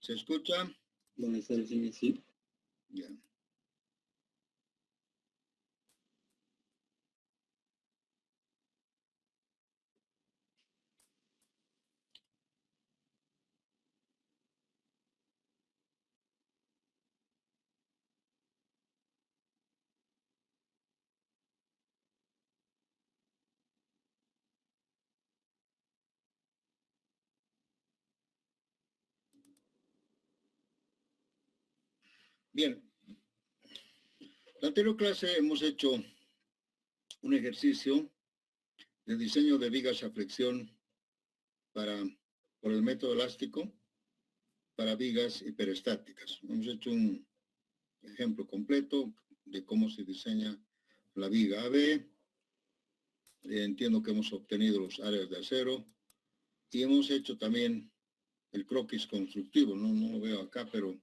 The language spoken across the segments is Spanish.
¿Se escucha? Buenas tardes, señor. Sí. Ya. Bien. La anterior clase hemos hecho un ejercicio de diseño de vigas a flexión por el método elástico para vigas hiperestáticas. Hemos hecho un ejemplo completo de cómo se diseña la viga AB. Entiendo que hemos obtenido los áreas de acero y hemos hecho también el croquis constructivo. No lo veo acá, pero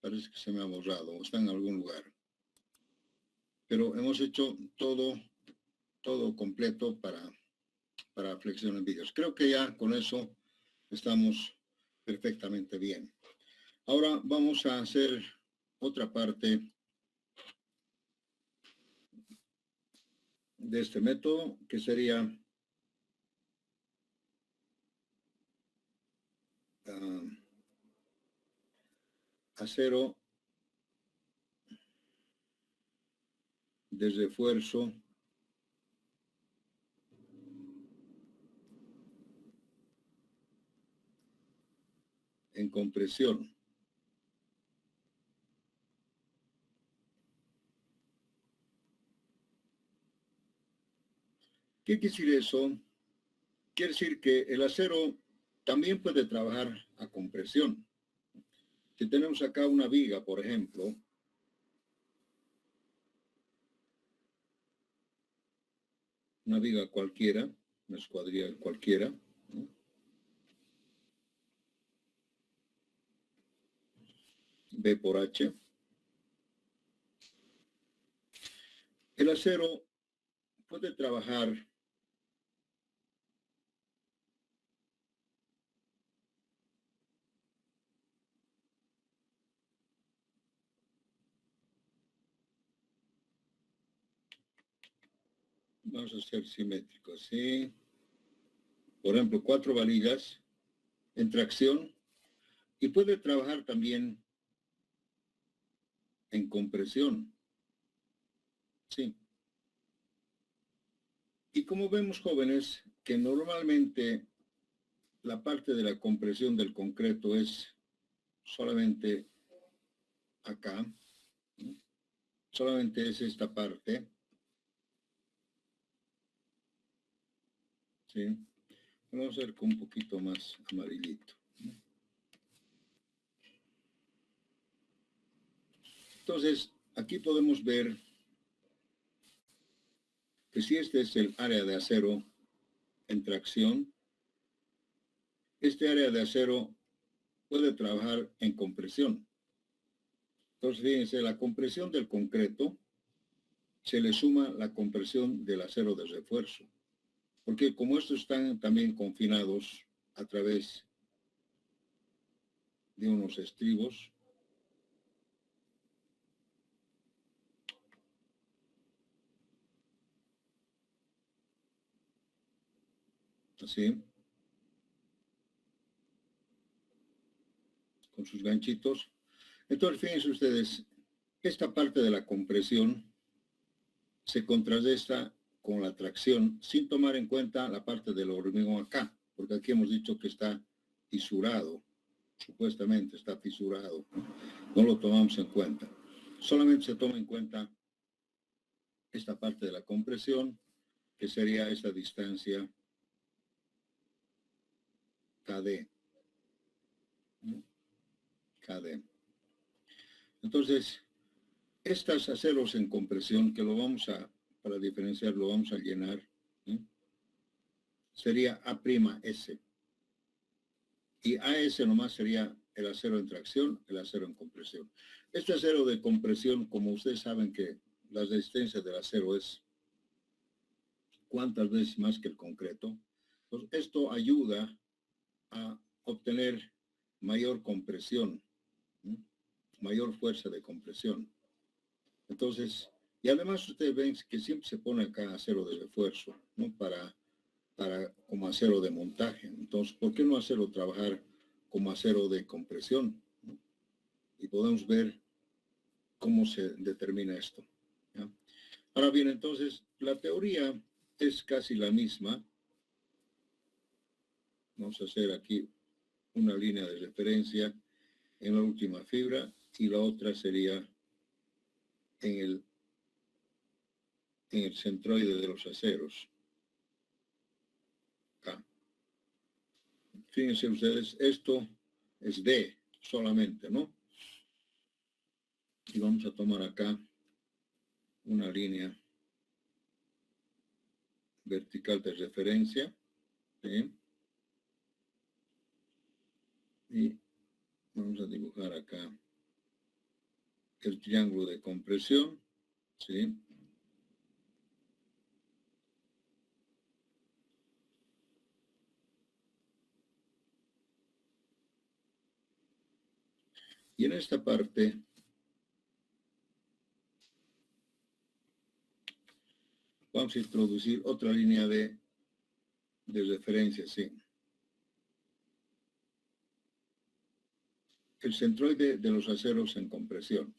parece que se me ha borrado o está en algún lugar. Pero hemos hecho todo completo para flexión en vigas. Creo que ya con eso estamos perfectamente bien. Ahora vamos a hacer otra parte de este método, que sería acero de refuerzo en compresión. ¿Qué quiere decir eso? Quiere decir que el acero también puede trabajar a compresión. Si tenemos acá una viga, por ejemplo, una viga cualquiera, una escuadrilla cualquiera, ¿no? B por H. El acero puede trabajar vamos a ser simétricos, ¿sí? Por ejemplo, 4 varillas en tracción y puede trabajar también en compresión, ¿sí? Y como vemos, jóvenes, que normalmente la parte de la compresión del concreto es solamente acá, ¿no? Solamente es esta parte, ¿sí? Vamos a ver con un poquito más amarillito. Entonces, aquí podemos ver que si este es el área de acero en tracción, este área de acero puede trabajar en compresión. Entonces, fíjense, la compresión del concreto se le suma la compresión del acero de refuerzo. Porque como estos están también confinados a través de unos estribos, así, con sus ganchitos. Entonces, fíjense ustedes, esta parte de la compresión se contrarresta con la tracción sin tomar en cuenta la parte del hormigón acá, porque aquí hemos dicho que está fisurado, supuestamente está fisurado, no lo tomamos en cuenta. Solamente se toma en cuenta esta parte de la compresión, que sería esta distancia KD. KD. Entonces, estos aceros en compresión, que lo vamos a, para diferenciar, lo vamos a llenar, ¿sí? Sería A'S. Y AS nomás sería el acero en tracción, el acero en compresión. Este acero de compresión, como ustedes saben que la resistencia del acero es cuántas veces más que el concreto, pues esto ayuda a obtener mayor compresión, ¿sí? Mayor fuerza de compresión. Entonces, y además ustedes ven que siempre se pone acá acero de refuerzo, ¿no? Para como acero de montaje. Entonces, ¿por qué no hacerlo trabajar como acero de compresión? ¿No? Y podemos ver cómo se determina esto, ¿ya? Ahora bien, entonces, la teoría es casi la misma. Vamos a hacer aquí una línea de referencia en la última fibra y la otra sería en el centroide de los aceros. Acá. Fíjense ustedes, esto es D solamente, ¿no? Y vamos a tomar acá una línea vertical de referencia, ¿sí? Y vamos a dibujar acá el triángulo de compresión, ¿sí? Y en esta parte vamos a introducir otra línea de referencia, ¿sí? El centroide de los aceros en compresión.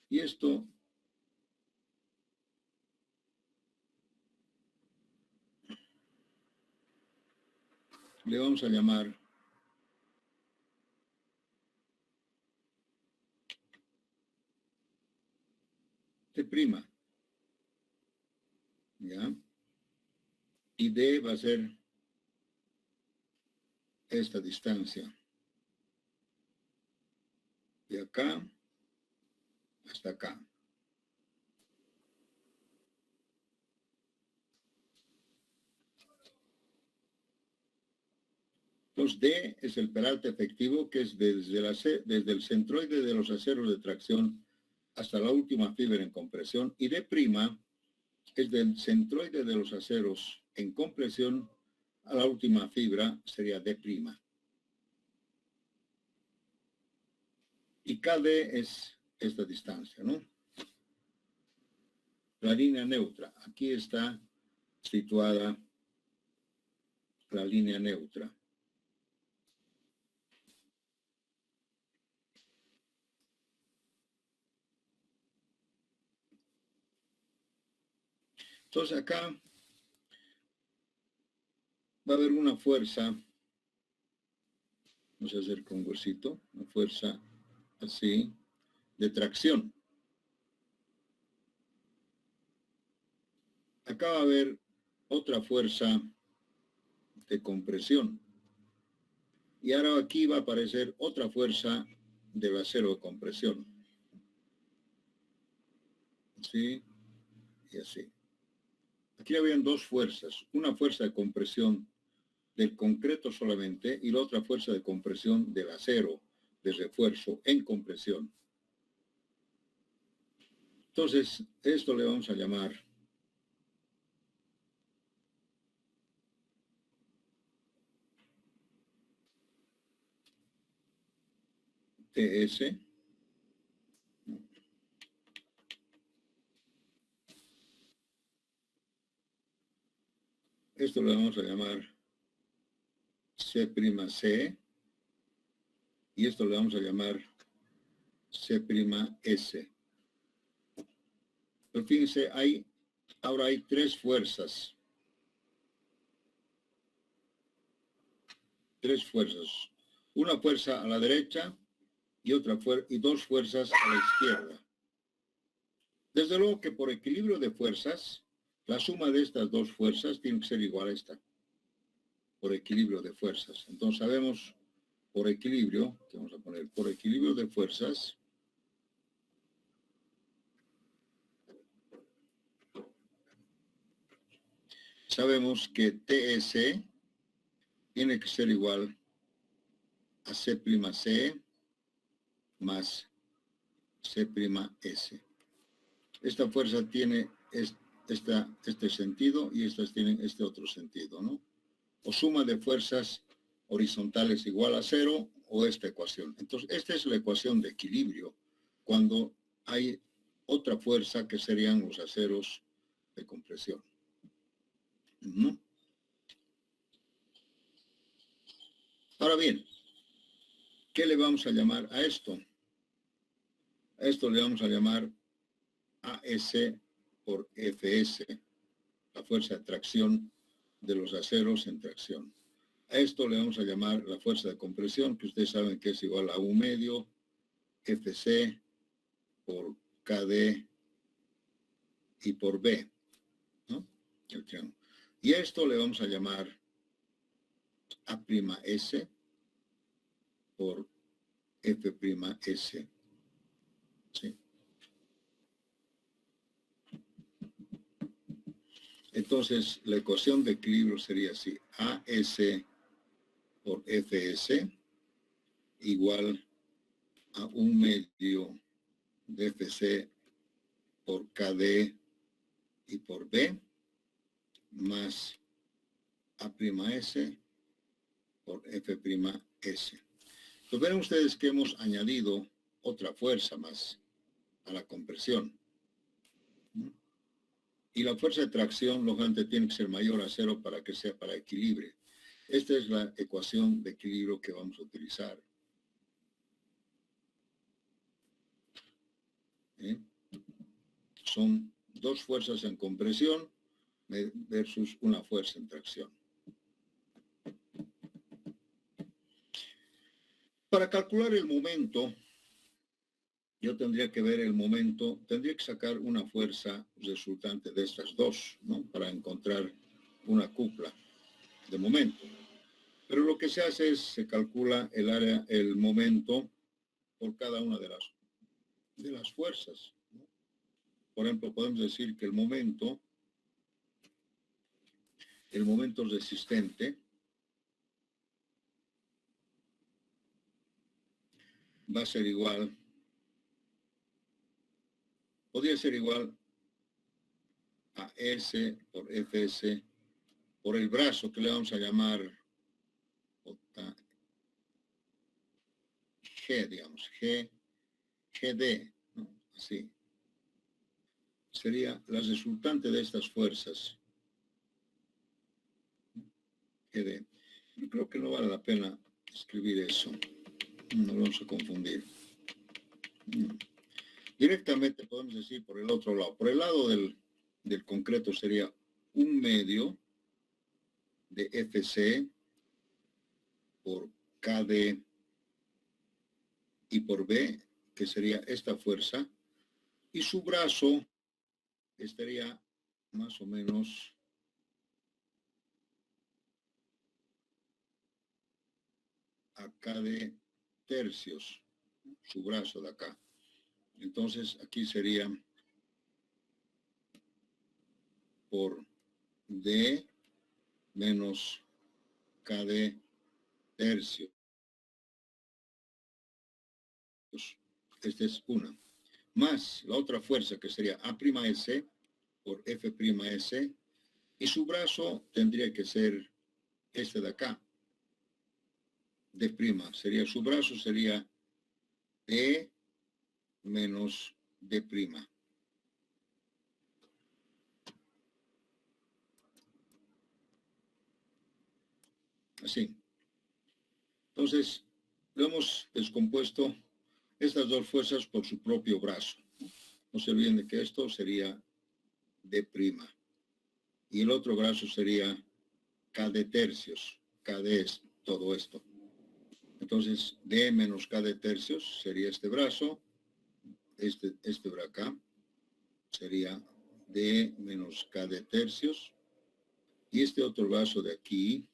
Y esto le vamos a llamar T', ¿ya? Y D va a ser esta distancia. De acá hasta acá. Entonces, D es el peralte efectivo, que es desde el centroide de los aceros de tracción hasta la última fibra en compresión, y D' es del centroide de los aceros en compresión a la última fibra, sería D'. Y KD es esta distancia, ¿no? La línea neutra. Aquí está situada la línea neutra. Entonces acá va a haber una fuerza, vamos a hacer con un huesito, una fuerza así, de tracción. Acá va a haber otra fuerza de compresión. Y ahora aquí va a aparecer otra fuerza del acero de compresión. Así y así. Aquí habían dos fuerzas, una fuerza de compresión del concreto solamente y la otra fuerza de compresión del acero de refuerzo en compresión. Entonces, esto le vamos a llamar TS. Esto le vamos a llamar C'C. Y esto le vamos a llamar C'S. Pero fíjense, ahora hay tres fuerzas. Tres fuerzas. Una fuerza a la derecha y dos fuerzas a la izquierda. Desde luego que por equilibrio de fuerzas, la suma de estas dos fuerzas tiene que ser igual a esta. Por equilibrio de fuerzas. Entonces sabemos por equilibrio, que vamos a poner por equilibrio de fuerzas, sabemos que TS tiene que ser igual a C'C más C'S. Esta fuerza tiene este sentido y estas tienen este otro sentido, ¿no? O suma de fuerzas horizontales igual a 0 o esta ecuación. Entonces, esta es la ecuación de equilibrio cuando hay otra fuerza que serían los aceros de compresión. ¿No? Ahora bien, ¿qué le vamos a llamar a esto? A esto le vamos a llamar AS por FS, la fuerza de tracción de los aceros en tracción. A esto le vamos a llamar la fuerza de compresión, que ustedes saben que es igual a U medio FC por KD y por B, ¿no? El triángulo. Y a esto le vamos a llamar A'S por F'S. ¿Sí? Entonces, la ecuación de equilibrio sería así: AS por FS igual a un medio de FC por KD y por B más A'S por F'S. Pues ven ustedes que hemos añadido otra fuerza más a la compresión. Y la fuerza de tracción, lógicamente, tiene que ser mayor a 0 para que sea para equilibrio. Esta es la ecuación de equilibrio que vamos a utilizar. Son dos fuerzas en compresión versus una fuerza en tracción. Para calcular el momento, yo tendría que ver el momento, tendría que sacar una fuerza resultante de estas dos, ¿no? Para encontrar una cupla de momento. Pero lo que se hace es, se calcula el área, el momento por cada una de las fuerzas, ¿no? Por ejemplo, podemos decir que el momento resistente va a ser igual, podría ser igual a S por Fs por el brazo que le vamos a llamar G, digamos, GD, ¿no? Así. Sería la resultante de estas fuerzas. GD. Yo creo que no vale la pena escribir eso. No lo vamos a confundir. Directamente podemos decir por el otro lado. Por el lado del concreto sería un medio de FC por KD y por B, que sería esta fuerza, y su brazo estaría más o menos a KD tercios, su brazo de acá. Entonces aquí sería por D menos KD tercios. Esta es una. Más la otra fuerza que sería A'S por F'S, y su brazo tendría que ser este de acá, D'. Sería, su brazo sería D menos D'. Así. Entonces, lo hemos descompuesto estas dos fuerzas por su propio brazo. No se olviden de que esto sería D'. Y el otro brazo sería KD tercios. KD es todo esto. Entonces, D menos KD tercios sería este brazo. Este de acá sería D menos KD tercios. Y este otro brazo de aquí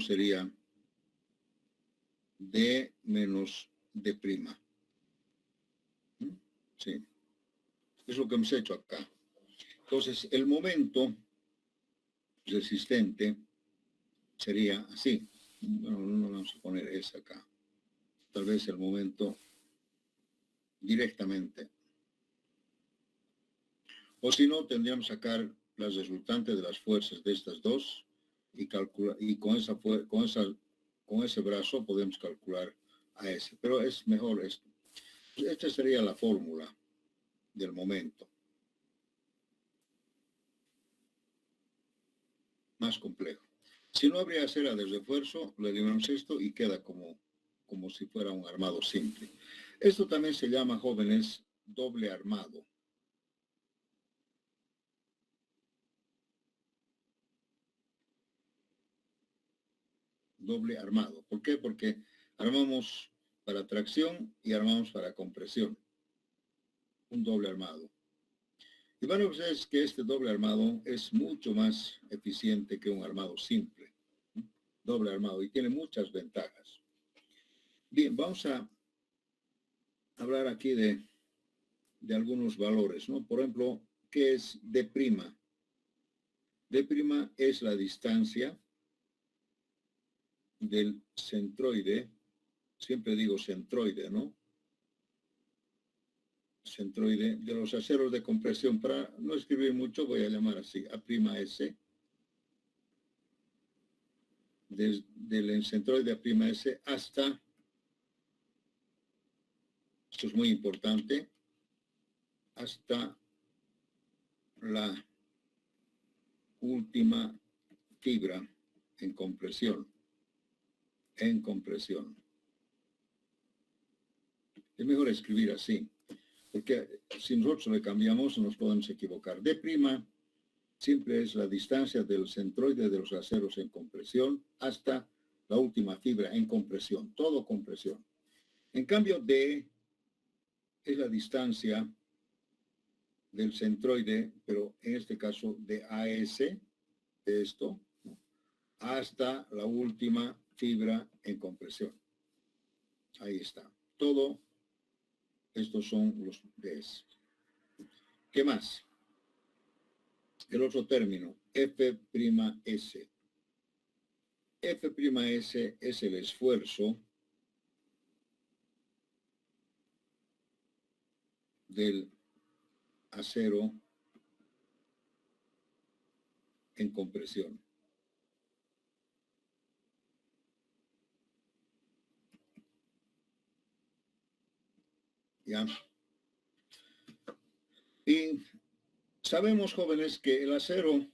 sería D menos D'. Sí. Es lo que hemos hecho acá. Entonces, el momento resistente sería así. Bueno, no vamos a poner esa acá. Tal vez el momento directamente O si no, tendríamos que sacar las resultantes de las fuerzas de estas dos y calcular, y con ese brazo podemos calcular a ese. Pero es mejor esto. Esta sería la fórmula del momento. Más complejo. Si no habría acera de refuerzo, le eliminamos esto y queda como si fuera un armado simple. Esto también se llama, jóvenes, doble armado. Doble armado. ¿Por qué? Porque armamos para tracción y armamos para compresión. Un doble armado. Y bueno, pues es que este doble armado es mucho más eficiente que un armado simple. Doble armado y tiene muchas ventajas. Bien, vamos a hablar aquí de algunos valores, ¿no? Por ejemplo, ¿qué es D'? D' es la distancia del centroide, siempre digo centroide, ¿no? Centroide de los aceros de compresión. Para no escribir mucho, voy a llamar así, A'S, del centroide A'S hasta, esto es muy importante, hasta la última fibra en compresión. En compresión. Es mejor escribir así, porque si nosotros le cambiamos nos podemos equivocar. D' siempre es la distancia del centroide de los aceros en compresión hasta la última fibra en compresión, todo compresión. En cambio, D es la distancia del centroide, pero en este caso de AS, de esto, hasta la última fibra en compresión. Ahí está. Todo estos son los Ds. ¿Qué más? El otro término, F'S. F'S es el esfuerzo del acero en compresión. ¿Ya? Y sabemos, jóvenes, que el acero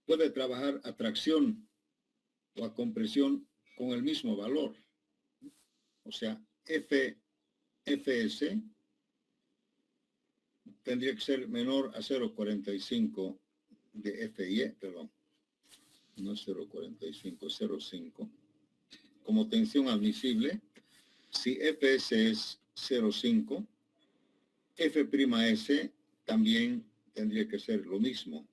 puede trabajar a tracción o a compresión con el mismo valor. O sea, Fs tendría que ser menor a 0,45 de Fi, perdón, no es 0,45, es 0,5. Como tensión admisible, si Fs es 0,5, F'S también tendría que ser lo mismo.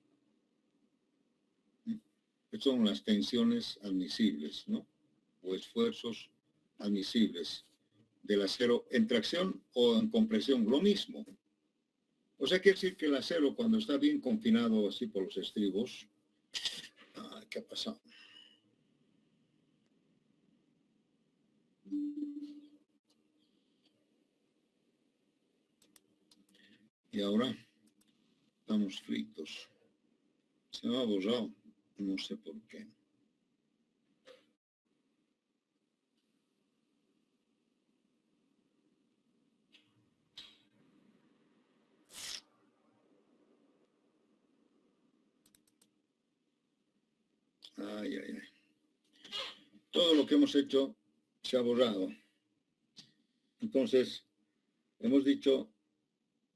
Son las tensiones admisibles, ¿no? O esfuerzos admisibles del acero en tracción o en compresión, lo mismo. O sea, quiere decir que el acero, cuando está bien confinado así por los estribos, ¿qué ha pasado? Y ahora estamos fritos. Se me ha borrado, no sé por qué. Ay, ay, ay. Todo lo que hemos hecho se ha borrado. Entonces, hemos dicho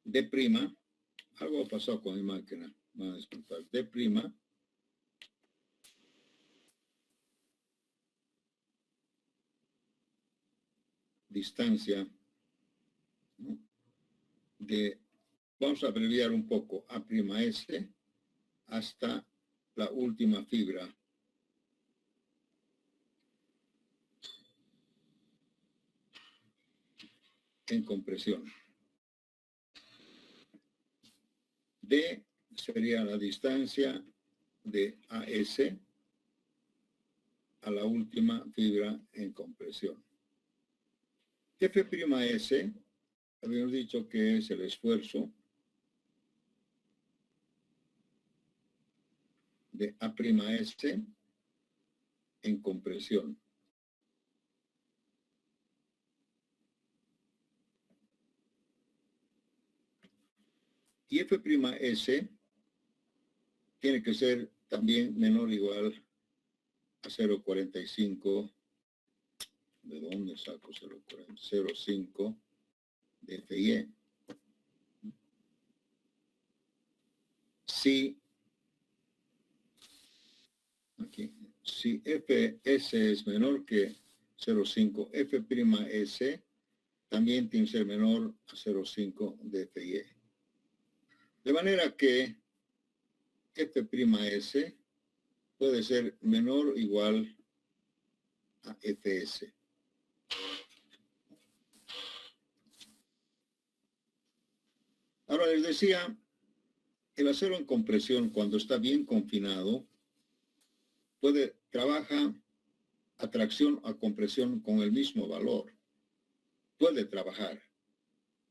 D', algo ha pasado con mi máquina, van a disculpar, D', distancia, ¿no? Vamos a abreviar un poco, A'S hasta la última fibra en compresión. D sería la distancia de AS a la última fibra en compresión. F'S, habíamos dicho que es el esfuerzo de A'S en compresión. Y F'S tiene que ser también menor o igual a 0,45. ¿De dónde saco 0,5 de FIE? Si Fs es menor que 0,5, F'S también tiene que ser menor a 0,5 de FIE. De manera que F'S puede ser menor o igual a Fs. Ahora les decía, el acero en compresión, cuando está bien confinado, trabaja a tracción a compresión con el mismo valor. Puede trabajar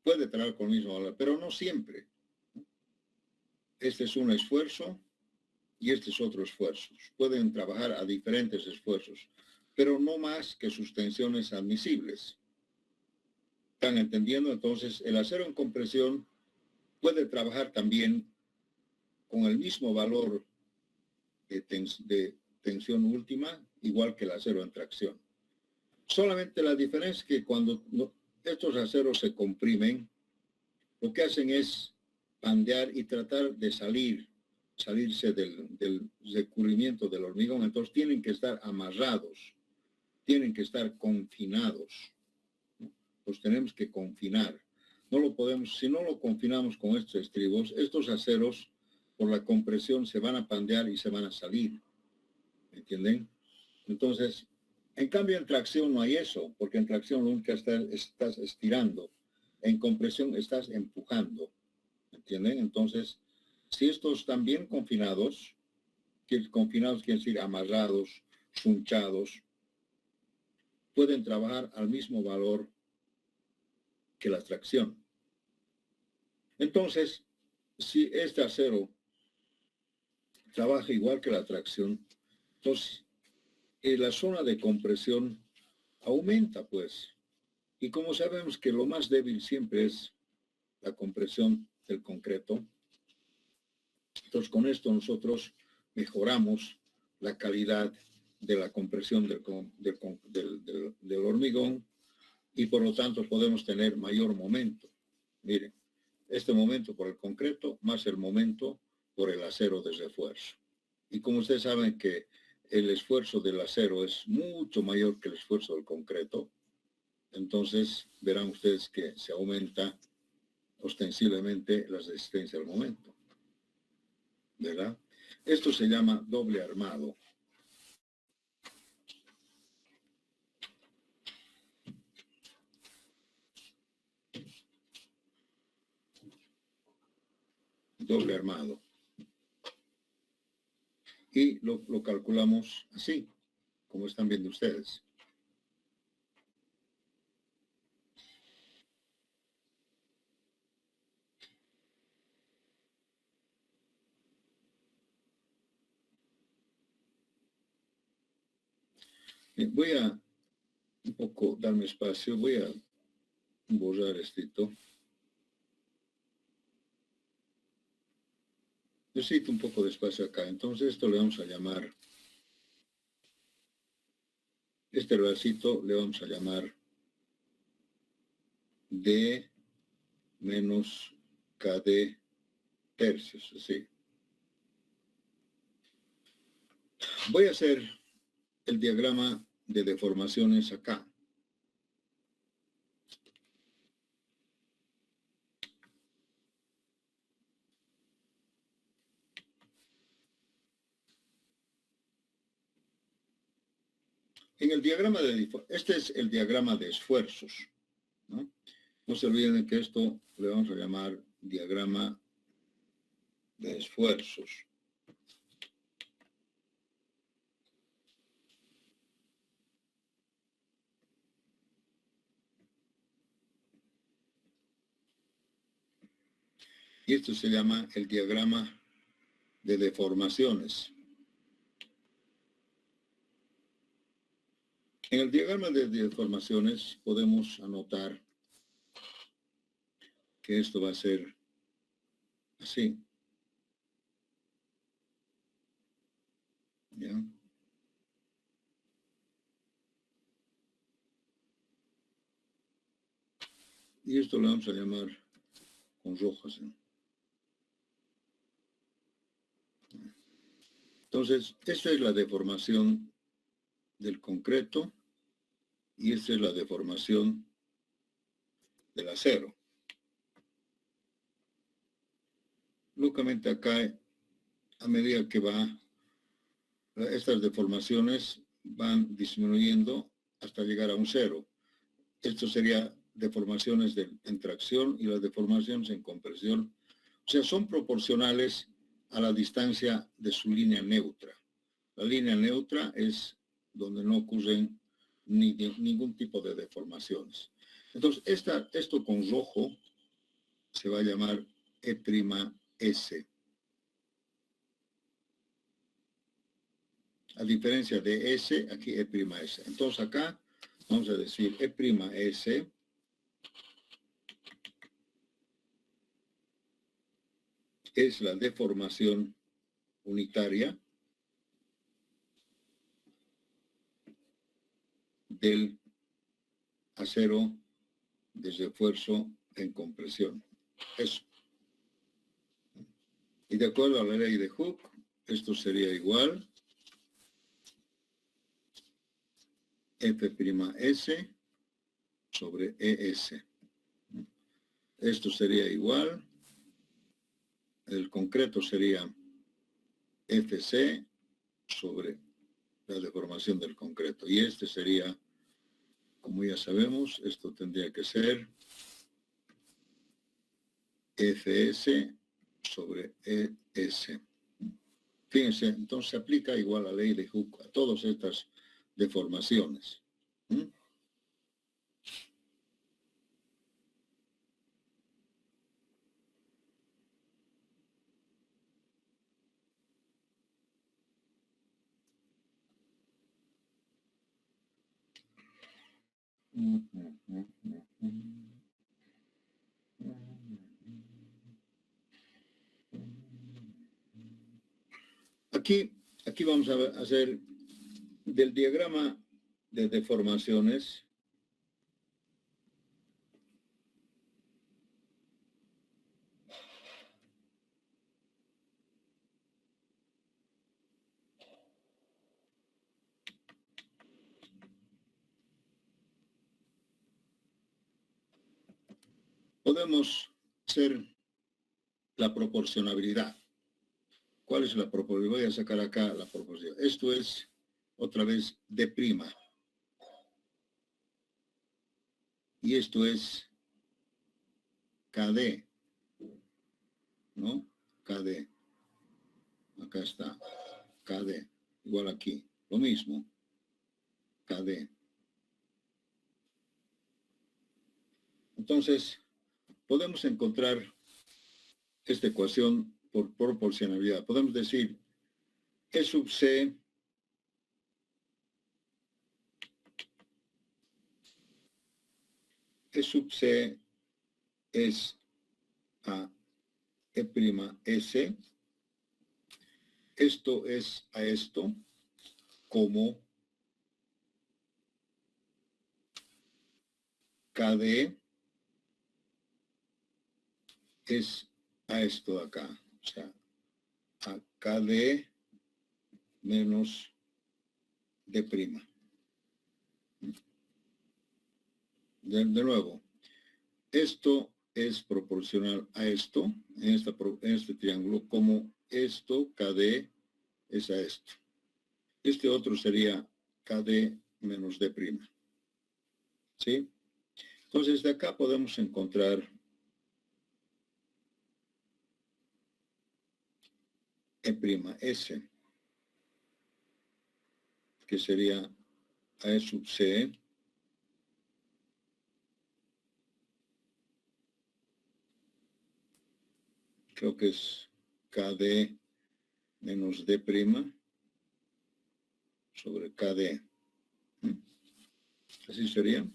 con el mismo valor, pero no siempre. Este es un esfuerzo y este es otro esfuerzo. Pueden trabajar a diferentes esfuerzos, pero no más que sus tensiones admisibles. ¿Están entendiendo? Entonces, el acero en compresión puede trabajar también con el mismo valor de tensión última, igual que el acero en tracción. Solamente la diferencia es que cuando estos aceros se comprimen, lo que hacen es pandear y tratar de salirse del recubrimiento del hormigón. Entonces tienen que estar amarrados, tienen que estar confinados. Los tenemos que confinar. No lo podemos, si no lo confinamos con estos estribos, estos aceros por la compresión se van a pandear y se van a salir. ¿Entienden? Entonces, en cambio en tracción no hay eso, porque en tracción lo único que estás estirando. En compresión estás empujando. ¿Entienden? Entonces, si estos están bien confinados quiere decir amarrados, sunchados, pueden trabajar al mismo valor que la tracción. Entonces, si este acero trabaja igual que la tracción, entonces la zona de compresión aumenta, pues. Y como sabemos que lo más débil siempre es la compresión del concreto, entonces con esto nosotros mejoramos la calidad de la compresión del hormigón y por lo tanto podemos tener mayor momento. Miren, este momento por el concreto más el momento por el acero de refuerzo. Y como ustedes saben que el esfuerzo del acero es mucho mayor que el esfuerzo del concreto, entonces verán ustedes que se aumenta ostensiblemente la resistencia al momento. ¿Verdad? Esto se llama doble armado. Doble armado. Y lo calculamos así, como están viendo ustedes. Voy a un poco darme espacio, voy a borrar esto. Necesito un poco de espacio acá, entonces esto le vamos a llamar, este pedacito le vamos a llamar D menos KD tercios, así. Voy a hacer el diagrama de deformaciones acá. En el diagrama este es el diagrama de esfuerzos, ¿no? No se olviden que esto le vamos a llamar diagrama de esfuerzos. Y esto se llama el diagrama de deformaciones. En el diagrama de deformaciones podemos anotar que esto va a ser así. ¿Ya? Y esto lo vamos a llamar con rojas. ¿No? Entonces, esta es la deformación del concreto y esta es la deformación del acero. Lógicamente acá, a medida que estas deformaciones van disminuyendo hasta llegar a un cero. Esto sería deformaciones en tracción y las deformaciones en compresión. O sea, son proporcionales a la distancia de su línea neutra. La línea neutra es donde no ocurren ningún tipo de deformaciones. Entonces, esto con rojo se va a llamar E'(S). A diferencia de S, aquí E'(S). Entonces acá vamos a decir E'(S) es la deformación unitaria del acero de refuerzo en compresión. Eso. Y de acuerdo a la ley de Hooke, esto sería igual F'(S) sobre ES. Esto sería igual, el concreto sería FC sobre la deformación del concreto. Y este sería, como ya sabemos, esto tendría que ser FS sobre ES. Fíjense, entonces se aplica igual la ley de Hooke a todas estas deformaciones. ¿Mm? Aquí vamos a hacer del diagrama de deformaciones. Podemos hacer la proporcionabilidad. ¿Cuál es la proporcionalidad? Voy a sacar acá la proporción. Esto es, otra vez, D'. Y esto es KD. ¿No? KD. Acá está. KD. Igual aquí. Lo mismo. KD. Entonces, podemos encontrar esta ecuación por proporcionalidad. Podemos decir E sub C es a E'(S). Esto es a esto como KD es a esto de acá. O sea, a KD menos D'. De nuevo, esto es proporcional a esto, en este triángulo, como esto, KD, es a esto. Este otro sería KD menos D'. ¿Sí? Entonces, de acá podemos encontrar E'(S), que sería a E sub C creo que es KD menos D' sobre KD. Así sería.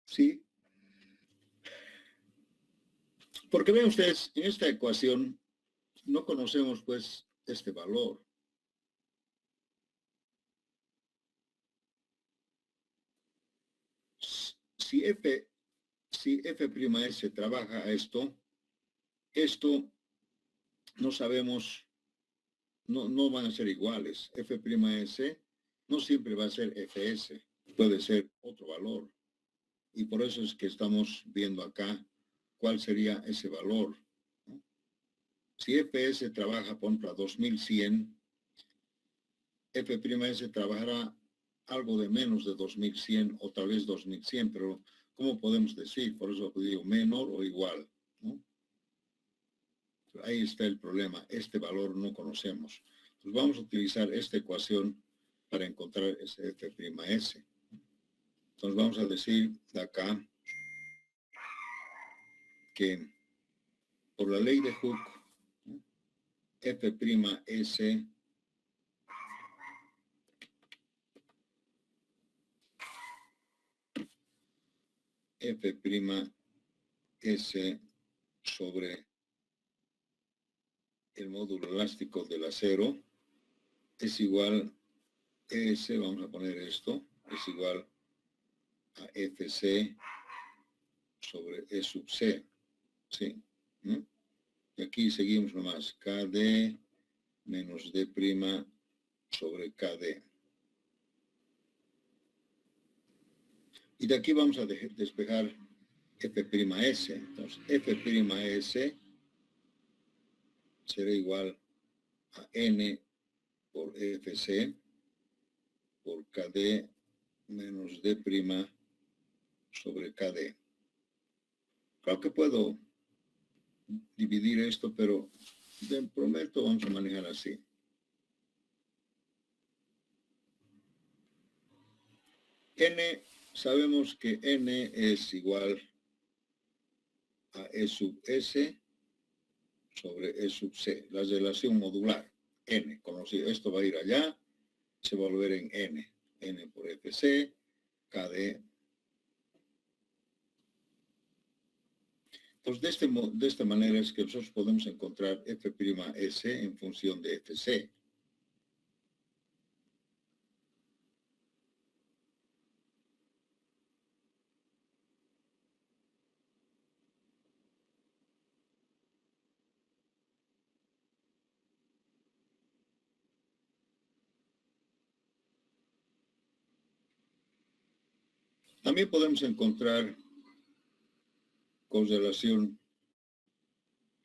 Sí. Porque vean ustedes, en esta ecuación no conocemos pues este valor. Si F'S trabaja a esto no sabemos, no van a ser iguales. F'S no siempre va a ser Fs, puede ser otro valor. Y por eso es que estamos viendo acá cuál sería ese valor. Si Fs trabaja, por ejemplo, a 2100, F'S trabajará algo de menos de 2100 o tal vez 2100, pero ¿cómo podemos decir? Por eso digo menor o igual, ¿no? Ahí está el problema, este valor no conocemos. Entonces vamos a utilizar esta ecuación para encontrar ese F'S. Entonces vamos a decir de acá que por la ley de Hooke, F'S F'S sobre el módulo elástico del acero es igual S, vamos a poner esto, es igual a Fc sobre E sub C. ¿Sí? ¿No? Y aquí seguimos nomás, KD menos D' sobre KD. Y de aquí vamos a despejar F'S. Entonces, F'S será igual a N por Fc por KD menos D' sobre KD. Claro que puedo dividir esto, pero de prometo vamos a manejar así. N, sabemos que N es igual a E sub S sobre E sub C, la relación modular, N, conocido. Esto va a ir allá, se va a volver en N por Fc, KD. Entonces, de esta manera es que nosotros podemos encontrar F'S en función de Fc. También podemos encontrar con relación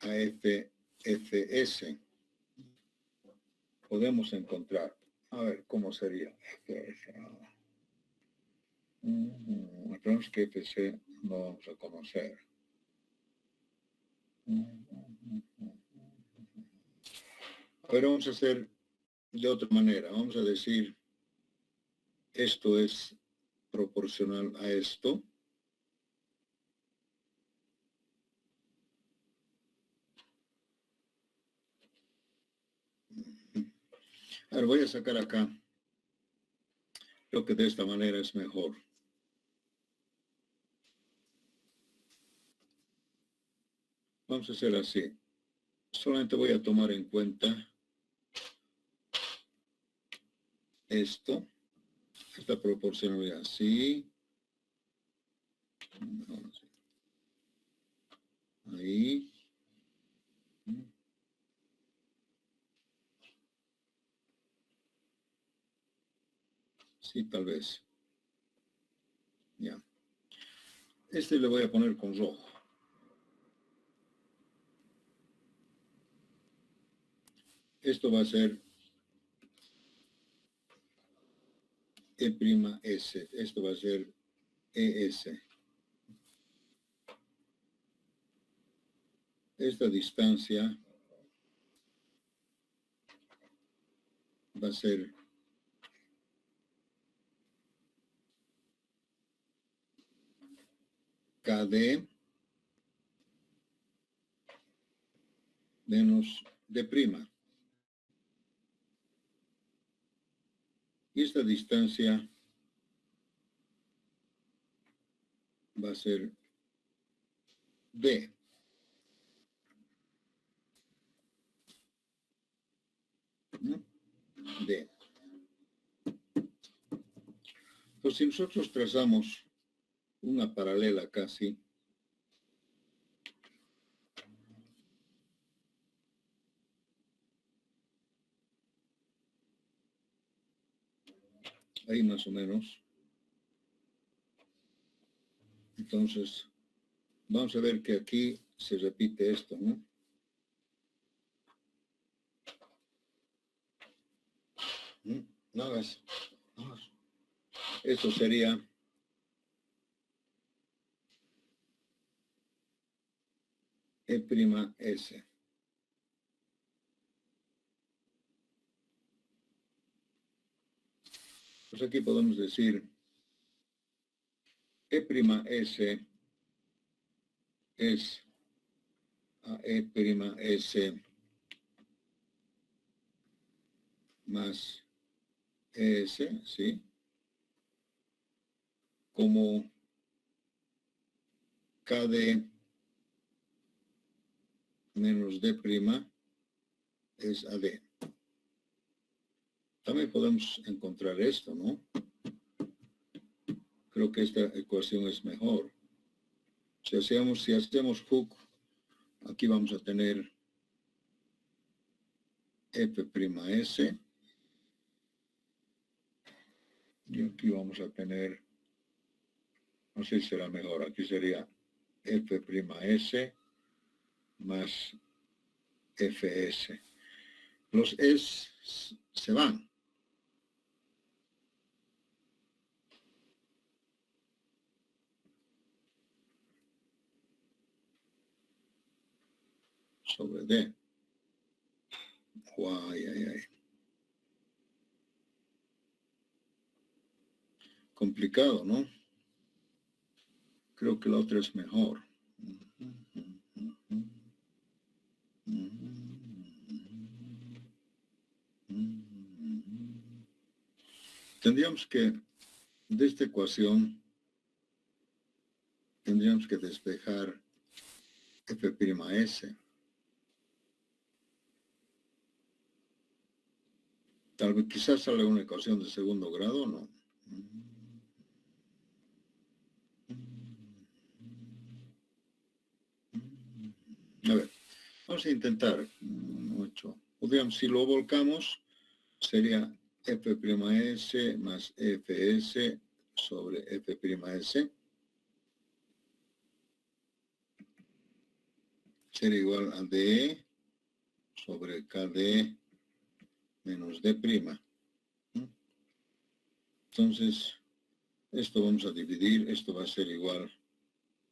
a Fs. Podemos encontrar, a ver, ¿cómo sería? Tenemos que Fc no vamos a conocer. A ver, vamos a hacer de otra manera. Vamos a decir, esto es proporcional a esto. A ver, voy a sacar acá. Creo que de esta manera es mejor. Vamos a hacer así. Solamente voy a tomar en cuenta esto, esta proporcionalidad. Sí. Ahí. Sí, tal vez. Ya. Este le voy a poner con rojo. Esto va a ser E'(S). Esto va a ser ES. Esta distancia va a ser KD menos D'. Y esta distancia va a ser D. ¿No? D. Pues si nosotros trazamos una paralela casi, ahí más o menos, entonces vamos a ver que aquí se repite esto, ¿no? No hagas. Esto sería E'(S). Pues aquí podemos decir E'(S) es a E'(S) más ES, ¿sí? Como KD menos D' es AD. También podemos encontrar esto, ¿no? Creo que esta ecuación es mejor. Si hacemos hook, aquí vamos a tener F'(S). Y aquí vamos a tener, no sé si será mejor, aquí sería F'(S) más Fs. Los es se van. Sobre D. Ay. Complicado, ¿no? Creo que la otra es mejor. Tendríamos que, de esta ecuación, tendríamos que despejar F'(S). Tal vez quizás salga una ecuación de segundo grado, ¿no? A ver, vamos a intentar 8. Podríamos, si lo volcamos, sería F'(S) más Fs sobre F'(S). Sería igual a DE sobre KD menos D'. Entonces, esto vamos a dividir, esto va a ser igual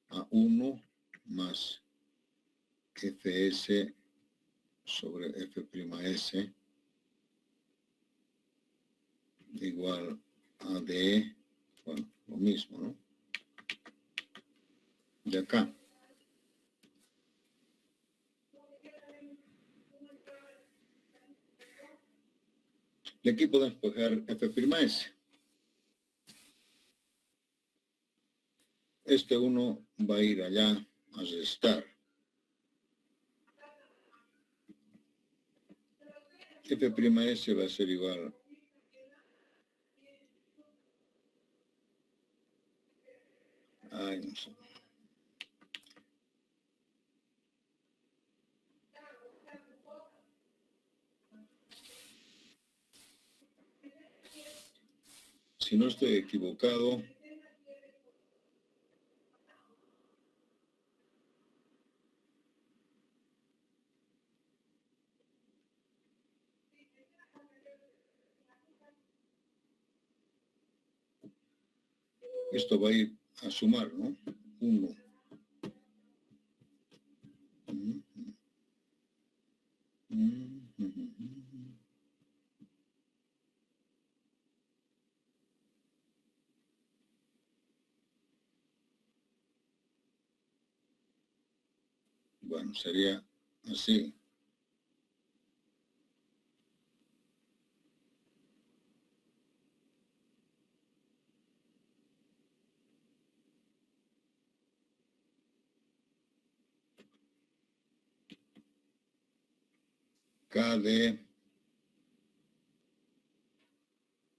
a 1 más Fs sobre F'(S) igual a DE, bueno, lo mismo, ¿no? De acá. Y aquí podemos coger F'(S). Este 1 va a ir allá a restar. F'(S) va a ser igual no sé. Si no estoy equivocado, esto va a ir a sumar, ¿no? 1. Bueno, sería así. K de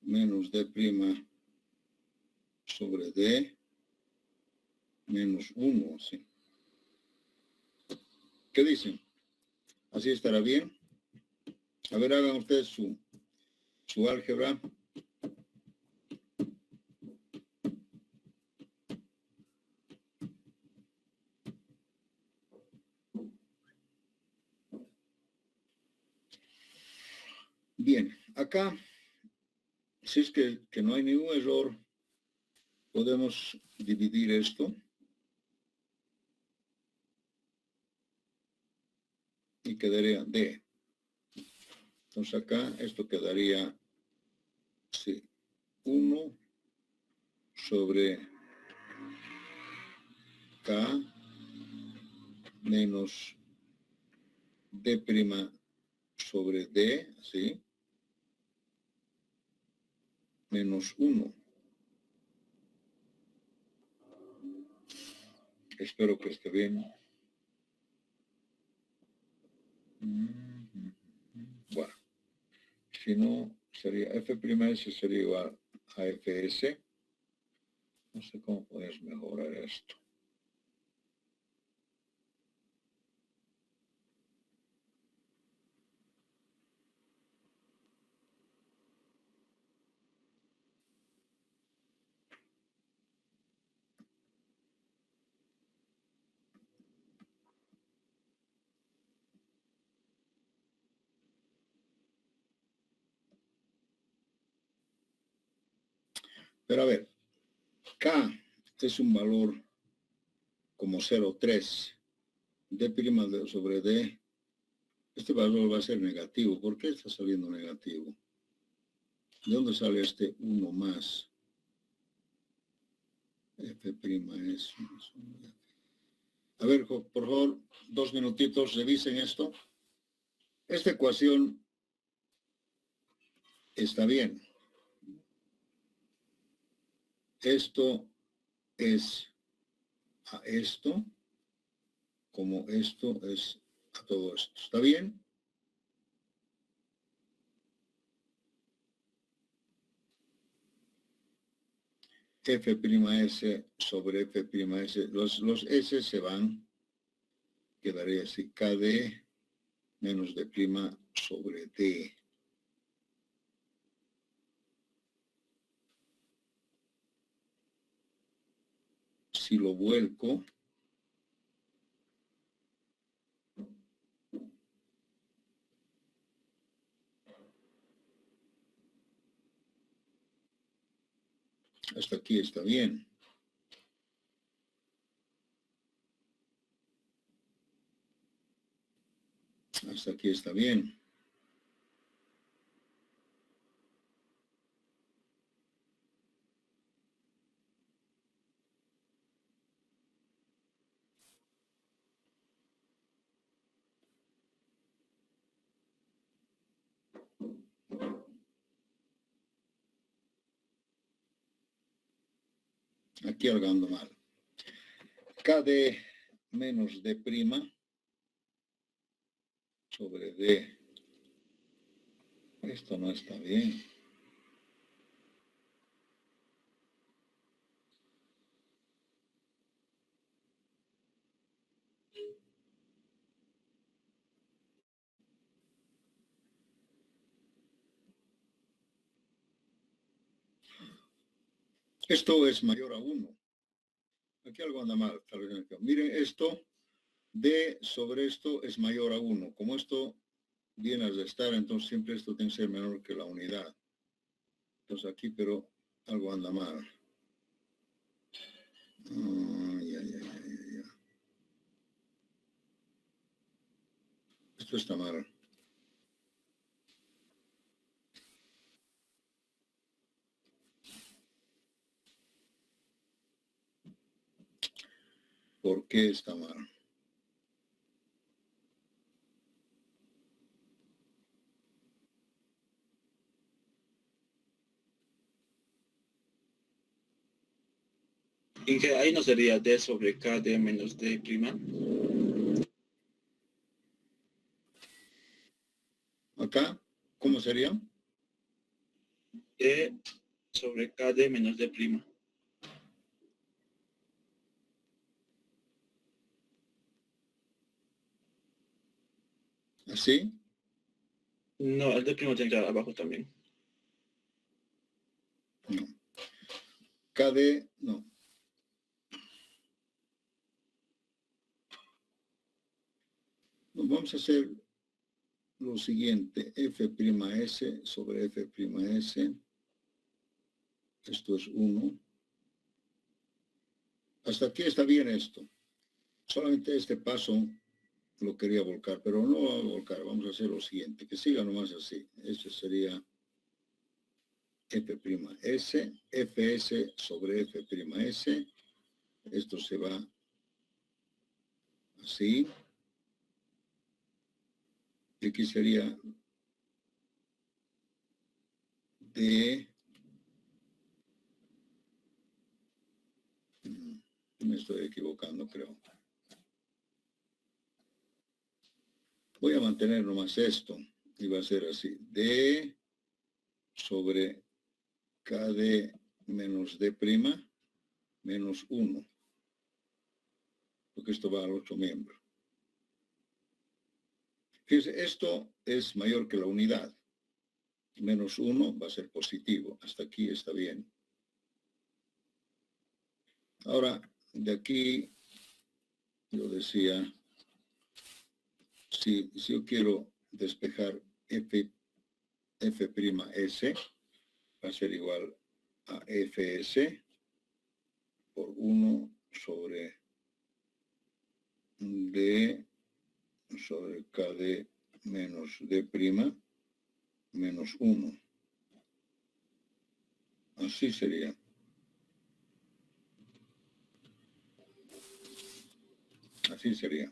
menos D' sobre D menos 1, ¿sí? ¿Qué dicen? ¿Así estará bien? A ver, hagan ustedes su álgebra. Bien, acá, si es que no hay ningún error, podemos dividir esto y quedaría D. Entonces acá esto quedaría, sí, 1 sobre K menos D' sobre D, ¿sí? Menos 1. Espero que esté bien. Bueno, si no, sería F'S sería igual a Fs. No sé cómo puedes mejorar esto. Pero a ver, K es un valor como 0,3. D' sobre D. Este valor va a ser negativo. ¿Por qué está saliendo negativo? ¿De dónde sale este 1 más? F'S. A ver, por favor, 2 minutitos, revisen esto. Esta ecuación está bien. Esto es a esto, como esto es a todo esto. ¿Está bien? F'S sobre F'S, los S se van, quedaría así, KD menos D' sobre D. Si lo vuelco, hasta aquí está bien. Hasta aquí está bien. Aquí algo ando mal. KD menos D' sobre D. Esto no está bien. Esto es mayor a 1. Aquí algo anda mal. Miren, esto, D sobre esto es mayor a 1. Como esto viene a restar, entonces siempre esto tiene que ser menor que la unidad. Entonces aquí, pero algo anda mal. Ya. Esto está mal. ¿Por qué está mal? En que ahí no sería D sobre KD menos D prima. Acá, ¿cómo sería? D sobre KD menos D prima. ¿Así? No, el D prima tiene que ir abajo también. No. KD, no. Vamos a hacer lo siguiente, F'S sobre F'S. Esto es 1. Hasta aquí está bien esto. Solamente este paso lo quería volcar, pero no va a volcar. Vamos a hacer lo siguiente, que siga nomás así. Este sería F'S, Fs sobre F'S. Esto se va así. Y aquí sería D. Me estoy equivocando, creo. Voy a mantener nomás esto. Y va a ser así. D sobre KD menos D prima menos 1. Porque esto va al otro miembro. Fíjense, esto es mayor que la unidad. Menos 1 va a ser positivo. Hasta aquí está bien. Ahora, de aquí, yo decía, si yo quiero despejar F'S, va a ser igual a Fs por 1 sobre D sobre KD menos D prima menos 1. Así sería. Así sería.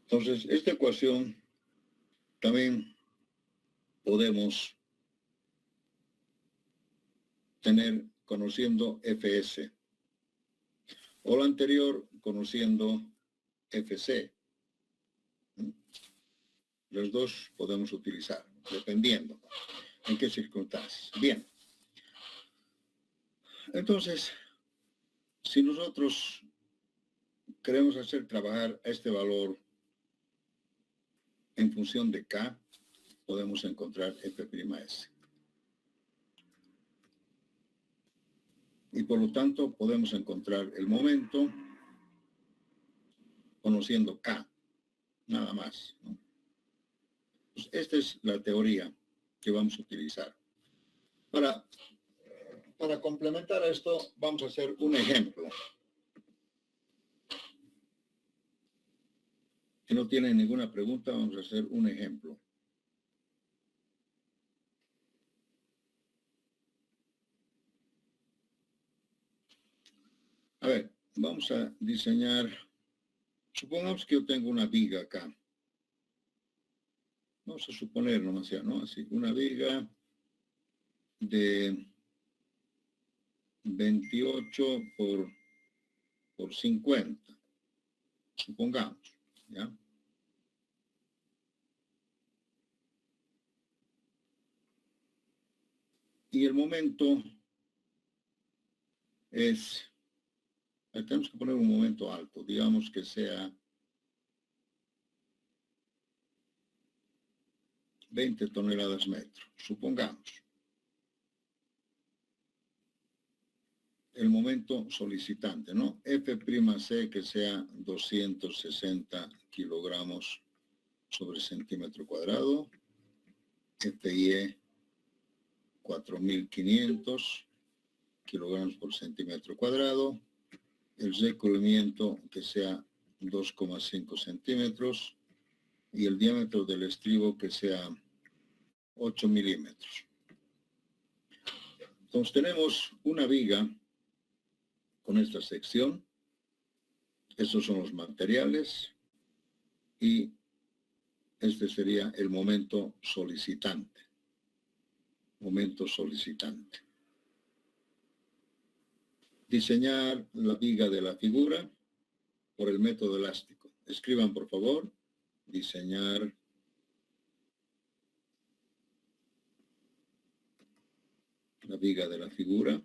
Entonces, esta ecuación también podemos tener conociendo Fs. O la anterior conociendo Fc. Los dos podemos utilizar, dependiendo en qué circunstancias. Bien. Entonces, si nosotros queremos hacer trabajar este valor en función de K, podemos encontrar F'S. Y por lo tanto, podemos encontrar el momento conociendo K, nada más, ¿no? Pues esta es la teoría que vamos a utilizar. Para complementar esto, vamos a hacer un ejemplo. Si no tienen ninguna pregunta, vamos a hacer un ejemplo. A ver, vamos a diseñar, supongamos que yo tengo una viga acá. Vamos a suponer nomás ya, ¿no? Así, una viga de 28 por 50, supongamos, ¿ya? Y el momento es, tenemos que poner un momento alto, digamos que sea 20 toneladas metro, supongamos. El momento solicitante, ¿no? F'C que sea 260 kilogramos sobre centímetro cuadrado, FIE 4.500 kilogramos por centímetro cuadrado, el recubrimiento que sea 2,5 centímetros y el diámetro del estribo que sea 8 milímetros. Entonces tenemos una viga con esta sección. Estos son los materiales y este sería el momento solicitante. Momento solicitante. Diseñar la viga de la figura por el método elástico. Escriban, por favor, diseñar la viga de la figura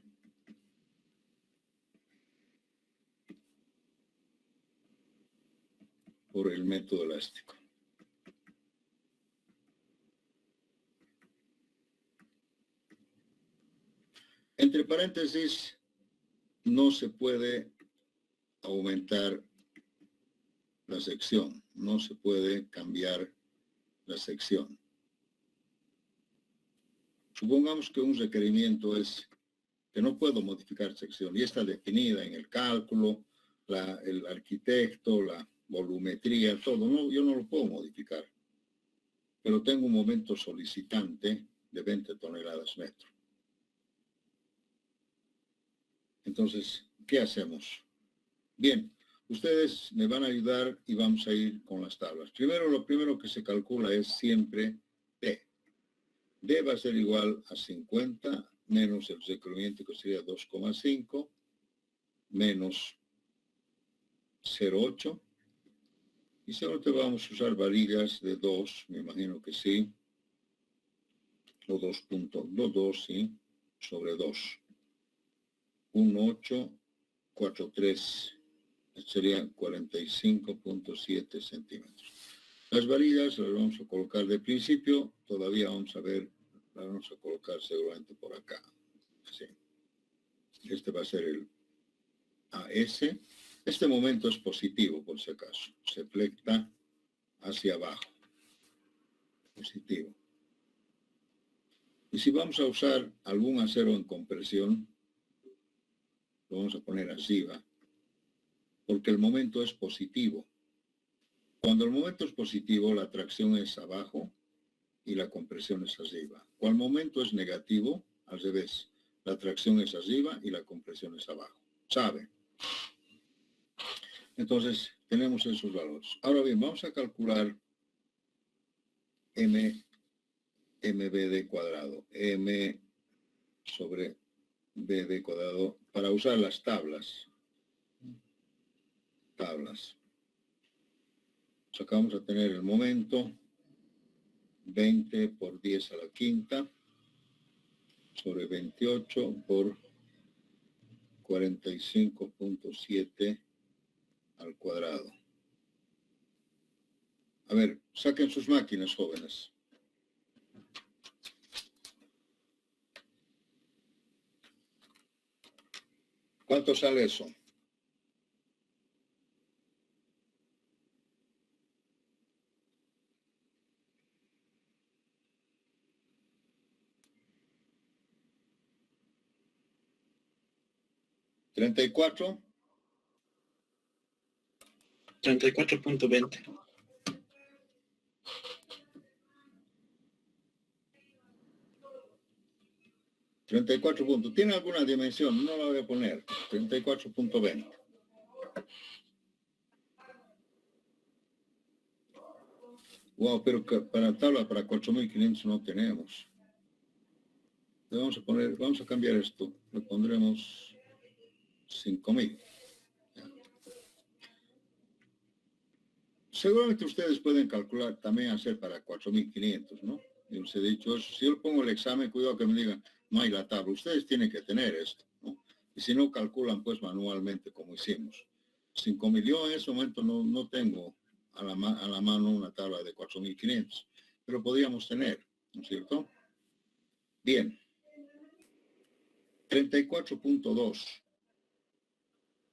por el método elástico. Entre paréntesis, no se puede aumentar la sección, no se puede cambiar la sección. Supongamos que un requerimiento es que no puedo modificar sección y está definida en el cálculo, el arquitecto, la volumetría, todo. No, yo no lo puedo modificar, pero tengo un momento solicitante de 20 toneladas metro. Entonces, ¿qué hacemos? Bien, ustedes me van a ayudar y vamos a ir con las tablas. Primero, lo primero que se calcula es siempre D. D va a ser igual a 50 menos el requerimiento que sería 2,5 menos 0,8. Y seguro vamos a usar varillas de 2, me imagino que sí. O 2.22, sí, sobre 2. 1,843. Serían 45.7 centímetros. Las varillas las vamos a colocar de principio, todavía vamos a ver, las vamos a colocar seguramente por acá. Así. Este va a ser el AS. Este momento es positivo, por si acaso. Se flecta hacia abajo. Positivo. Y si vamos a usar algún acero en compresión, lo vamos a poner arriba, porque el momento es positivo. Cuando el momento es positivo, la tracción es abajo y la compresión es arriba. Cuando el momento es negativo, al revés, la tracción es arriba y la compresión es abajo. ¿Sabe? Entonces, tenemos esos valores. Ahora bien, vamos a calcular MBD cuadrado. M sobre BD cuadrado para usar las tablas. Acá vamos a tener el momento 20 por 10 a la quinta sobre 28 por 45.7 al cuadrado. A ver, saquen sus máquinas, jóvenes. ¿Cuánto sale eso? ¿34? 34.20. 34 puntos. ¿Tiene alguna dimensión? No la voy a poner. 34.20. Wow, pero para tabla para 4.500 no tenemos. Vamos a cambiar esto. Le pondremos 5.000. Seguramente ustedes pueden calcular también hacer para 4.500, ¿no? Yo les he dicho eso. Si yo pongo el examen, cuidado que me digan, no hay la tabla. Ustedes tienen que tener esto, ¿no? Y si no, calculan pues manualmente como hicimos. 5.000. Yo en ese momento no tengo a la mano una tabla de 4.500, pero podríamos tener, ¿no es cierto? Bien. 34.2.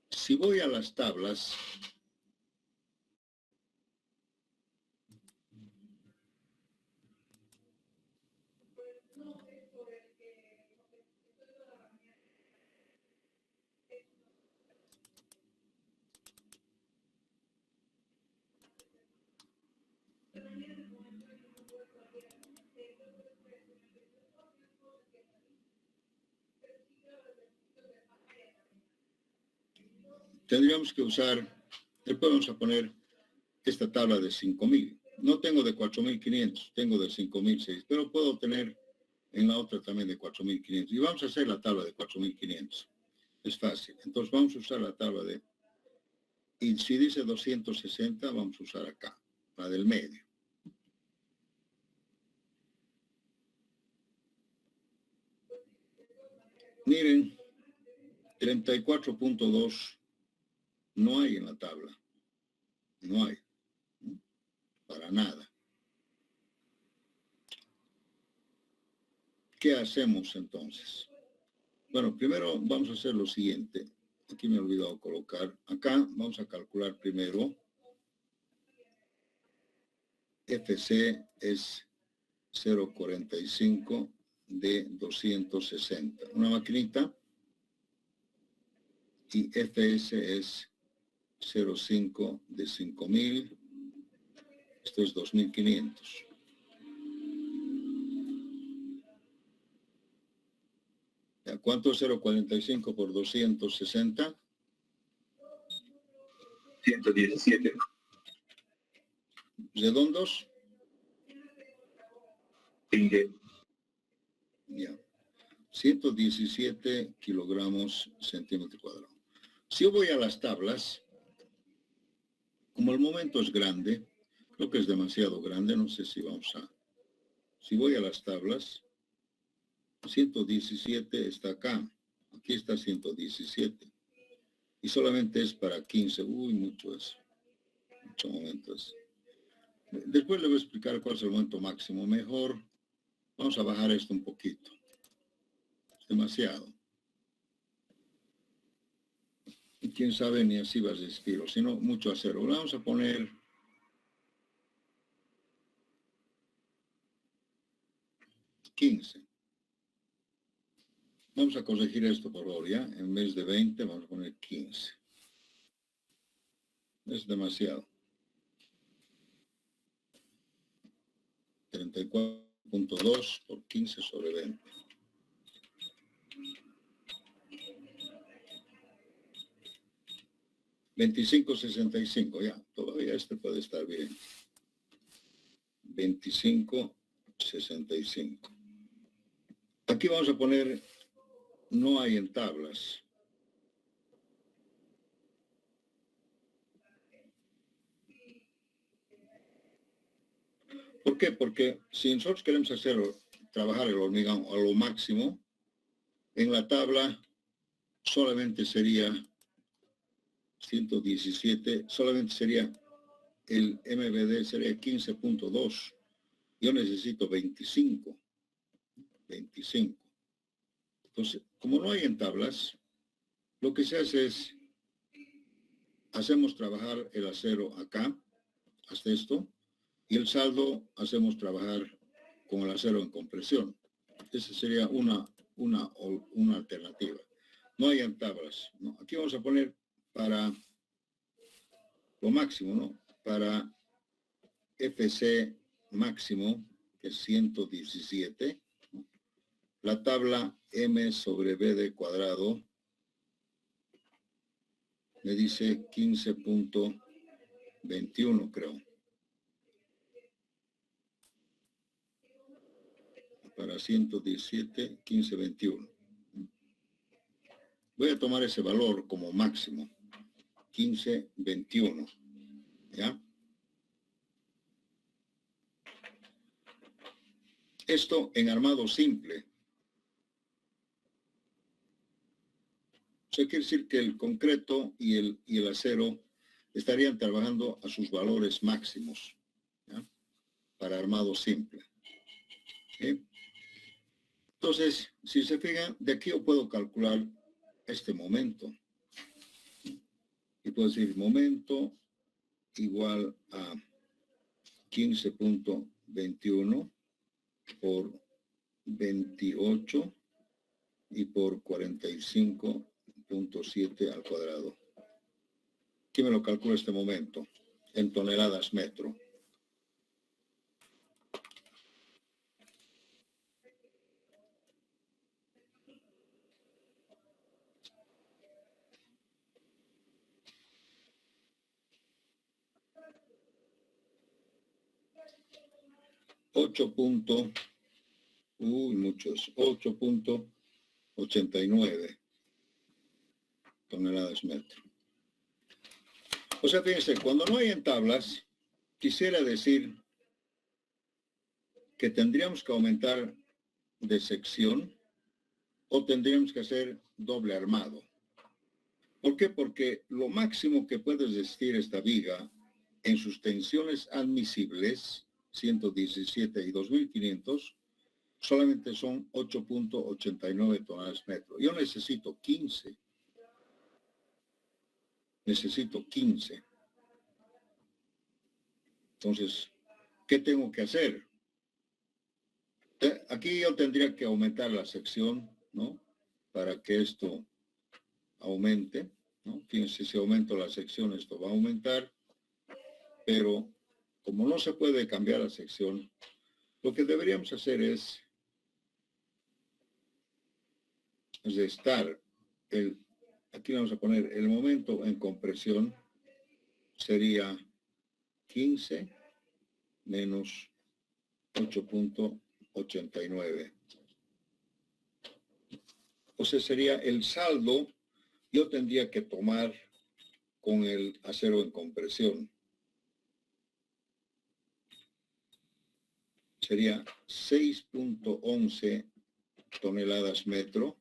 Si voy a las tablas, tendríamos que usar, después vamos a poner esta tabla de 5.000. No tengo de 4.500, tengo de 5.006, pero puedo tener en la otra también de 4.500. Y vamos a hacer la tabla de 4.500. Es fácil. Entonces vamos a usar la tabla de... Y si dice 260, vamos a usar acá, la del medio. Miren, 34.2 no hay en la tabla. No hay. Para nada. ¿Qué hacemos entonces? Bueno, primero vamos a hacer lo siguiente. Aquí me he olvidado colocar. Acá vamos a calcular primero. FC es 0.45 de 260. Una maquinita. Y FS es 0.5 de 5.000. Esto es 2.500. ¿Cuánto es 0.45 por 260? 117. ¿Redondos? Pingue. Ya. 117 kilogramos centímetro cuadrado. Si yo voy a las tablas, como el momento es grande, creo que es demasiado grande, no sé si vamos a... Si voy a las tablas, 117 está acá, aquí está 117. Y solamente es para 15, mucho eso. Mucho momento es. Después le voy a explicar cuál es el momento máximo. Mejor, vamos a bajar esto un poquito. Es demasiado. Y quién sabe ni así va a existir, o si no, mucho acero. Vamos a poner 15. Vamos a corregir esto, por favor, ¿ya? En vez de 20, vamos a poner 15. Es demasiado. 34.2 por 15 sobre 20. $25.65, ya. Todavía este puede estar bien. 25.65. Aquí vamos a poner, no hay en tablas. ¿Por qué? Porque si nosotros queremos trabajar el hormigón a lo máximo, en la tabla solamente sería 117, solamente sería el MBD, sería 15.2. Yo necesito 25. Entonces, como no hay en tablas, lo que se hace es, hacemos trabajar el acero acá, hasta esto, y el saldo hacemos trabajar con el acero en compresión. Esa sería una alternativa. No hay en tablas, ¿no? Aquí vamos a poner para lo máximo, ¿no? Para FC máximo, que es 117, ¿no? La tabla M sobre B de cuadrado me dice 15.21, creo. Para 117, 15.21. Voy a tomar ese valor como máximo, 15.21, ¿ya? Esto en armado simple. Eso quiere decir que el concreto y el acero estarían trabajando a sus valores máximos, ¿ya? Para armado simple. ¿Sí? Entonces, si se fijan, de aquí yo puedo calcular este momento. Y puedo decir momento igual a 15.21 por 28 y por 45.7 al cuadrado. ¿Quién me lo calcula este momento? En toneladas metro. Muchos, 8.89. toneladas metro. O sea, fíjense, cuando no hay en tablas, quisiera decir que tendríamos que aumentar de sección o tendríamos que hacer doble armado. ¿Por qué? Porque lo máximo que puede resistir esta viga en sus tensiones admisibles, 117 y 2500, solamente son 8.89 toneladas metro. Yo necesito 15. Necesito 15. Entonces, ¿qué tengo que hacer? Aquí yo tendría que aumentar la sección, ¿no? Para que esto aumente, ¿no? Fíjense, si aumento la sección, esto va a aumentar, pero como no se puede cambiar la sección, lo que deberíamos hacer es restar aquí vamos a poner el momento en compresión, sería 15 menos 8.89. O sea, sería el saldo, yo tendría que tomar con el acero en compresión. Sería 6.11 toneladas metro.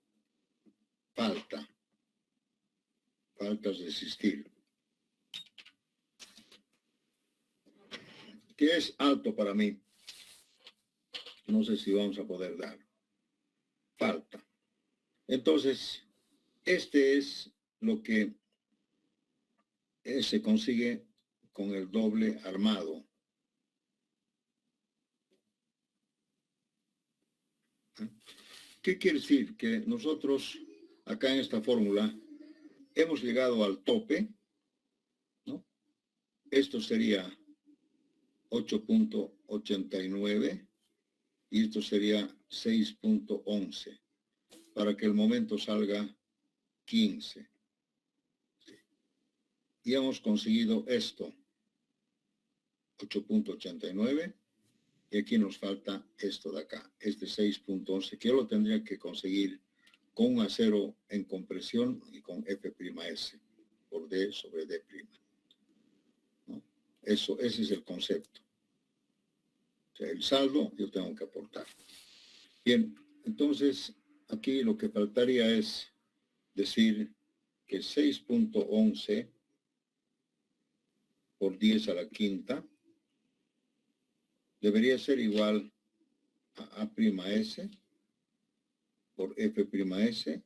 Faltas resistir. Que es alto para mí. No sé si vamos a poder dar. Falta. Entonces, este es lo que se consigue con el doble armado. ¿Qué quiere decir? Que nosotros, acá en esta fórmula, hemos llegado al tope, ¿no? Esto sería 8.89 y esto sería 6.11 para que el momento salga 15. Y hemos conseguido esto, 8.89, y aquí nos falta esto de acá, este 6.11, que yo lo tendría que conseguir con un acero en compresión y con F'S por D sobre D'. ¿No? Ese es el concepto. O sea, el saldo yo tengo que aportar. Bien, entonces aquí lo que faltaría es decir que 6.11 por 10 a la quinta debería ser igual a A'S por F'S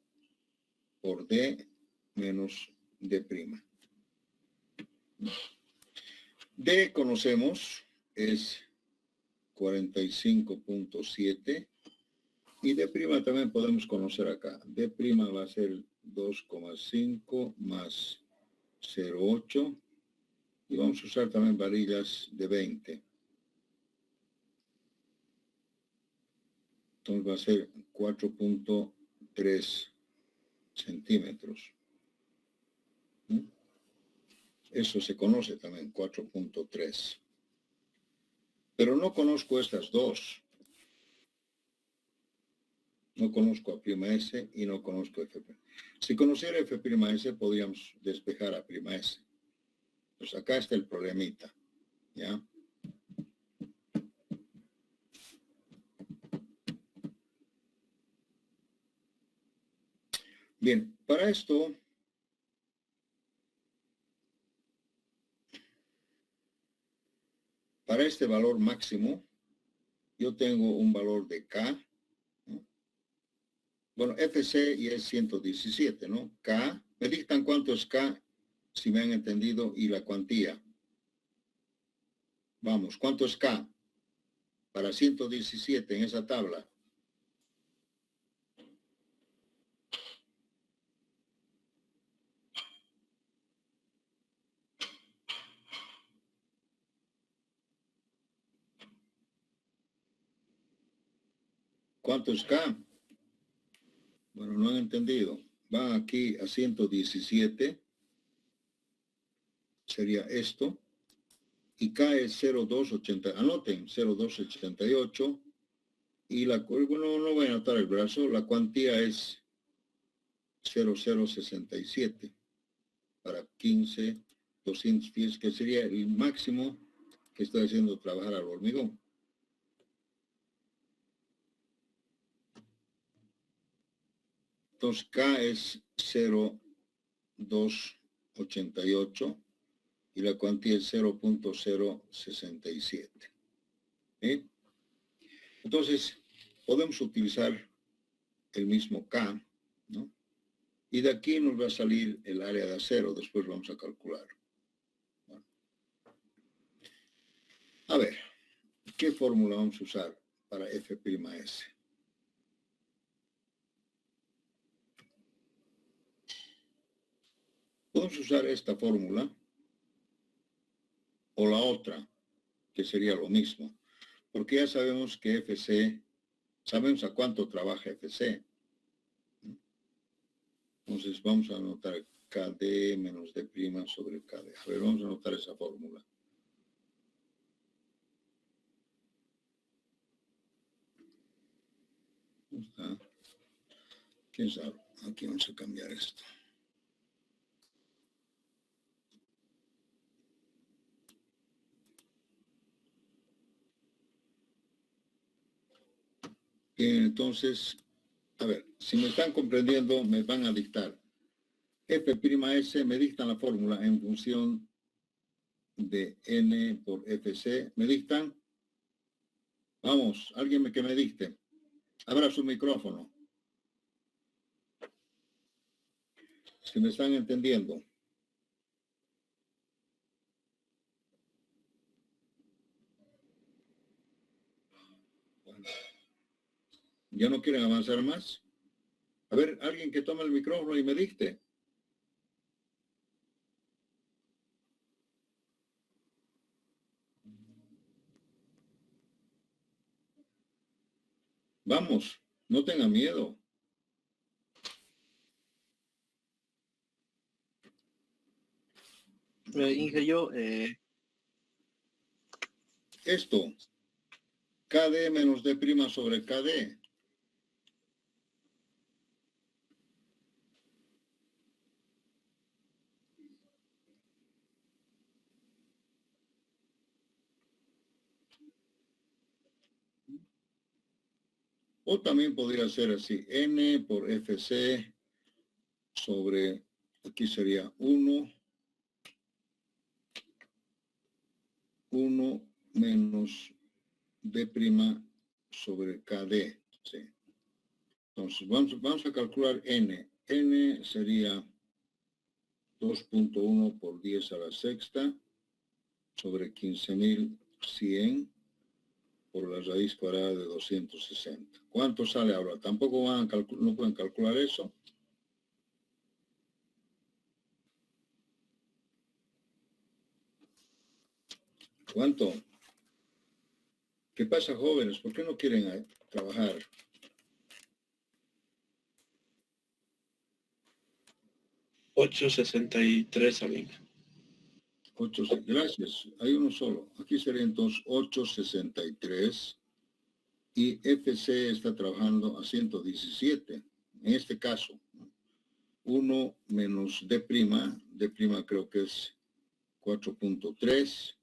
por D menos D'. D conocemos, es 45.7 y D' también podemos conocer acá. D' va a ser 2,5 más 0,8 y vamos a usar también varillas de 20. Entonces va a ser 4.3 centímetros. Eso se conoce también, 4.3. Pero no conozco estas dos. No conozco a A'S y no conozco F'. Si conociera F'S, podríamos despejar a A'S. Pues acá está el problemita, ¿ya? Bien, para esto, para este valor máximo, yo tengo un valor de K, ¿no? Bueno, FC y es 117, ¿no? K, me dictan cuánto es K, si me han entendido, y la cuantía. Vamos, ¿cuánto es K? Para 117 en esa tabla. ¿Cuánto es K? Bueno, no han entendido. Van aquí a 117. Sería esto. Y K es 0,280. Anoten, 0,288. Y la, bueno, no voy a anotar el brazo. La cuantía es 0,067. para 15, 200 pies, que sería el máximo que estoy haciendo trabajar al hormigón. Entonces K es 0,288 y la cuantía es 0.067. ¿Sí? Entonces, podemos utilizar el mismo K, ¿no? Y de aquí nos va a salir el área de acero, después vamos a calcular. Bueno. A ver, ¿qué fórmula vamos a usar para F'S? Podemos usar esta fórmula o la otra, que sería lo mismo, porque ya sabemos que FC, sabemos a cuánto trabaja FC. Entonces vamos a anotar KD menos D' sobre KD. A ver, vamos a anotar esa fórmula. ¿Cómo está? ¿Quién sabe? Aquí vamos a cambiar esto. Bien, entonces, a ver, si me están comprendiendo, me van a dictar. F'S me dictan la fórmula en función de N por FC. ¿Me dictan? Vamos, alguien que me dicte. Abra su micrófono. Si me están entendiendo. Bueno, ¿ya no quieren avanzar más? A ver, alguien que tome el micrófono y me dicte. Vamos, no tengan miedo. Esto, KD menos D' sobre KD. O también podría ser así, N por FC sobre, aquí sería 1 menos D' sobre KD. ¿Sí? Entonces, vamos a calcular N. N sería 2.1 por 10 a la sexta sobre 15.100 por la raíz cuadrada de 260. ¿Cuánto sale ahora? Tampoco no pueden calcular eso. ¿Cuánto? ¿Qué pasa, jóvenes? ¿Por qué no quieren trabajar? $8.63, amigo. 8, gracias. Hay uno solo. Aquí sería entonces 8.63 y FC está trabajando a 117. En este caso, 1 menos D', D' creo que es 4.3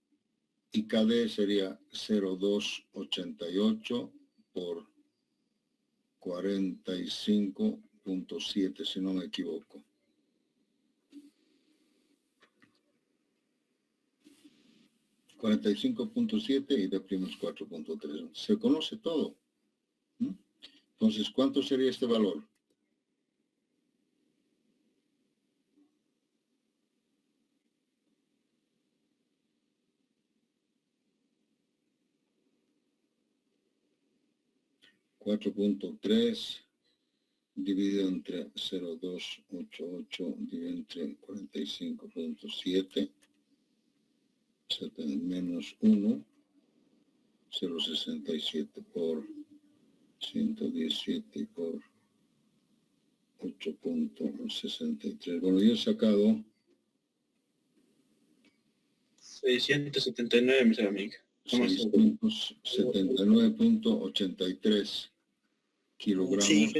y KD sería 0.288 por 45.7, si no me equivoco. $45.7 y D' es 4.3. Se conoce todo. Entonces, ¿cuánto sería este valor? $4.3 dividido entre 0.288 dividido entre 45.7 menos 1, 0.67 por 117 por 8.63. Bueno, yo he sacado 679, mis amigos. 679.83 kilogramos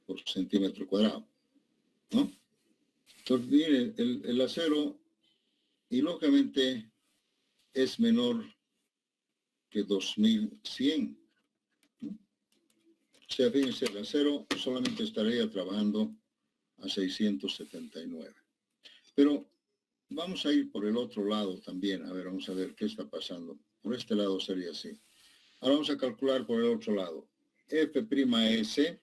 por centímetro cuadrado, ¿no? Entonces, mire, el acero, y lógicamente es menor que 2100. O sea, fíjense, el acero solamente estaría trabajando a 679. Pero vamos a ir por el otro lado también. A ver, vamos a ver qué está pasando. Por este lado sería así. Ahora vamos a calcular por el otro lado. F'S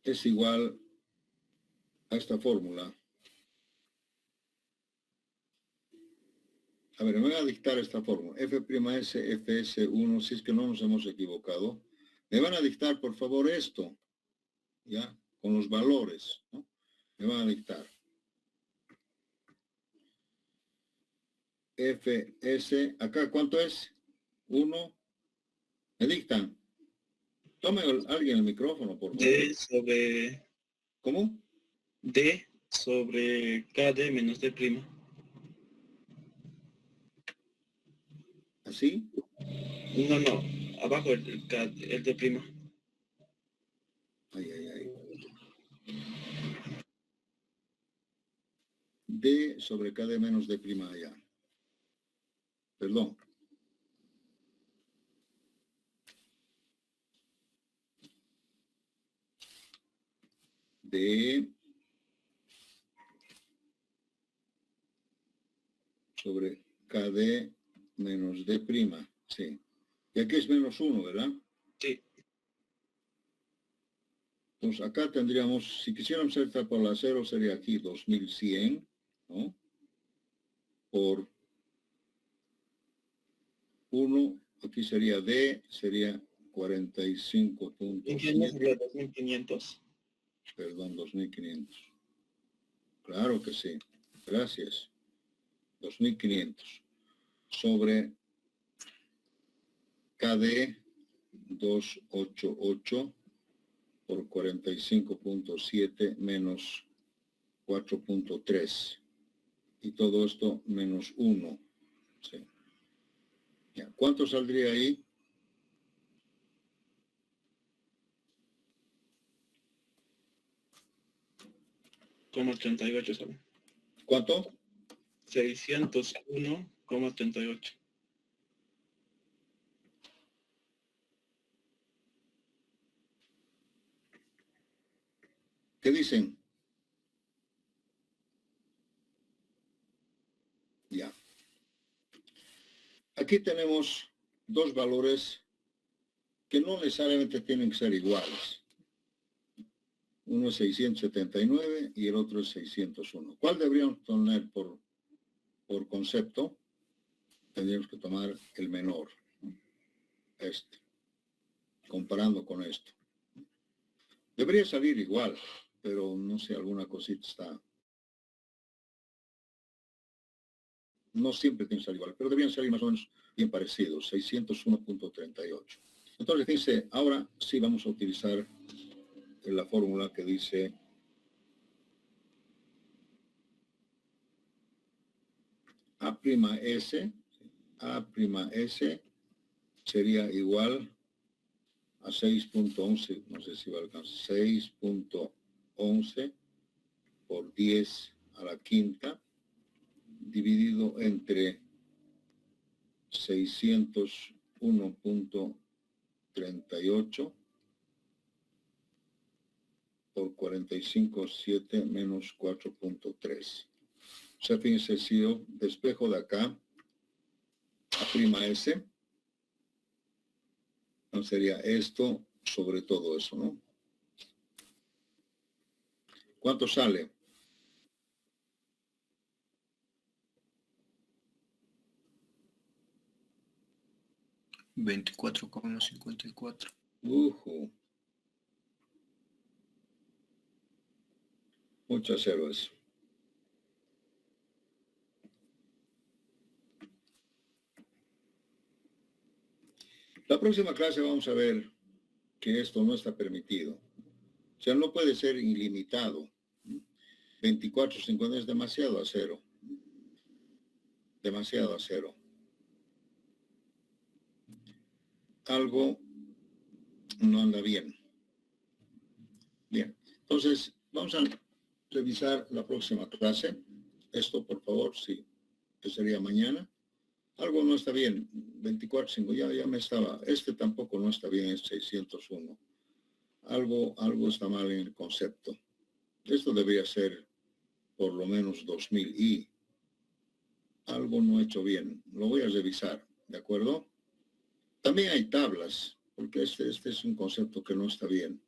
es igual a esta fórmula. A ver, me voy a dictar esta fórmula. F'S, Fs1, si es que no nos hemos equivocado. Me van a dictar, por favor, esto, ¿ya? Con los valores, ¿no? Me van a dictar. Fs, acá, ¿cuánto es? 1. Me dictan. Tome alguien el micrófono, por favor. D sobre ¿Cómo? D sobre KD menos D prima. ¿Así? No. Abajo el D prima. Ay, ay, ay. D sobre KD menos D prima allá. Perdón. D sobre KD menos D prima. Sí. Y aquí es menos 1, ¿verdad? Sí. Entonces acá tendríamos, si quisiéramos hacer por la 0, sería aquí 2100, ¿no? Por 1, aquí sería D, sería 25 sería 45.7, 2500. perdón, 2500. Claro que sí, gracias. 2500 sobre KD 288 por 45.7 menos 4.3. Y todo esto menos 1. Sí. Ya. ¿Cuánto saldría ahí? Como 38 ¿sabe? ¿Cuánto? 601,38. ¿Qué dicen? Ya. Aquí tenemos dos valores que no necesariamente tienen que ser iguales. Uno es 679 y el otro es 601. ¿Cuál deberíamos poner por concepto? Tendríamos que tomar el menor, este, comparando con esto. Debería salir igual, pero no sé, alguna cosita está. No siempre tienen que salir igual, pero deberían salir más o menos bien parecidos, 601.38. Entonces, dice, ahora sí vamos a utilizar la fórmula que dice A'(S) sería igual a 6.11, no sé si va a alcanzar, 6.11 por 10 a la quinta, dividido entre 601.38 por 45.7 menos 4.3. O sea, fíjense, si yo despejo de acá A'(S), no sería esto sobre todo eso, ¿no? ¿Cuánto sale? $24,54. Mucho cero eso. La próxima clase vamos a ver que esto no está permitido. O sea, no puede ser ilimitado. 24.50 es demasiado acero. Demasiado acero. Algo no anda bien. Bien, entonces vamos a revisar la próxima clase. Esto, por favor, sí, que sería mañana. Algo no está bien, 24.5, ya me estaba, tampoco no está bien, es 601. Algo está mal en el concepto. Esto debería ser por lo menos 2000 y algo no he hecho bien. Lo voy a revisar, ¿de acuerdo? También hay tablas, porque este es un concepto que no está bien.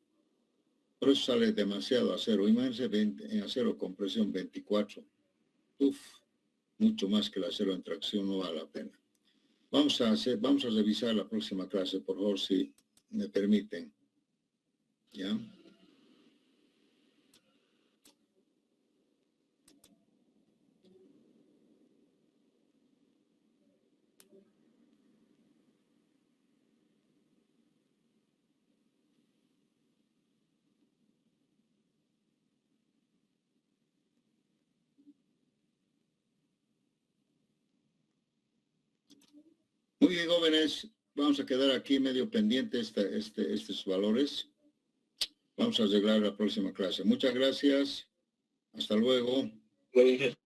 Por eso sale demasiado acero. Imagínense en acero con presión 24. Mucho más que el acero en tracción, no vale la pena. Vamos a revisar la próxima clase, por favor, si me permiten. ¿Ya? Muy bien, jóvenes, vamos a quedar aquí medio pendiente estos valores. Vamos a arreglar la próxima clase. Muchas gracias. Hasta luego. Luego,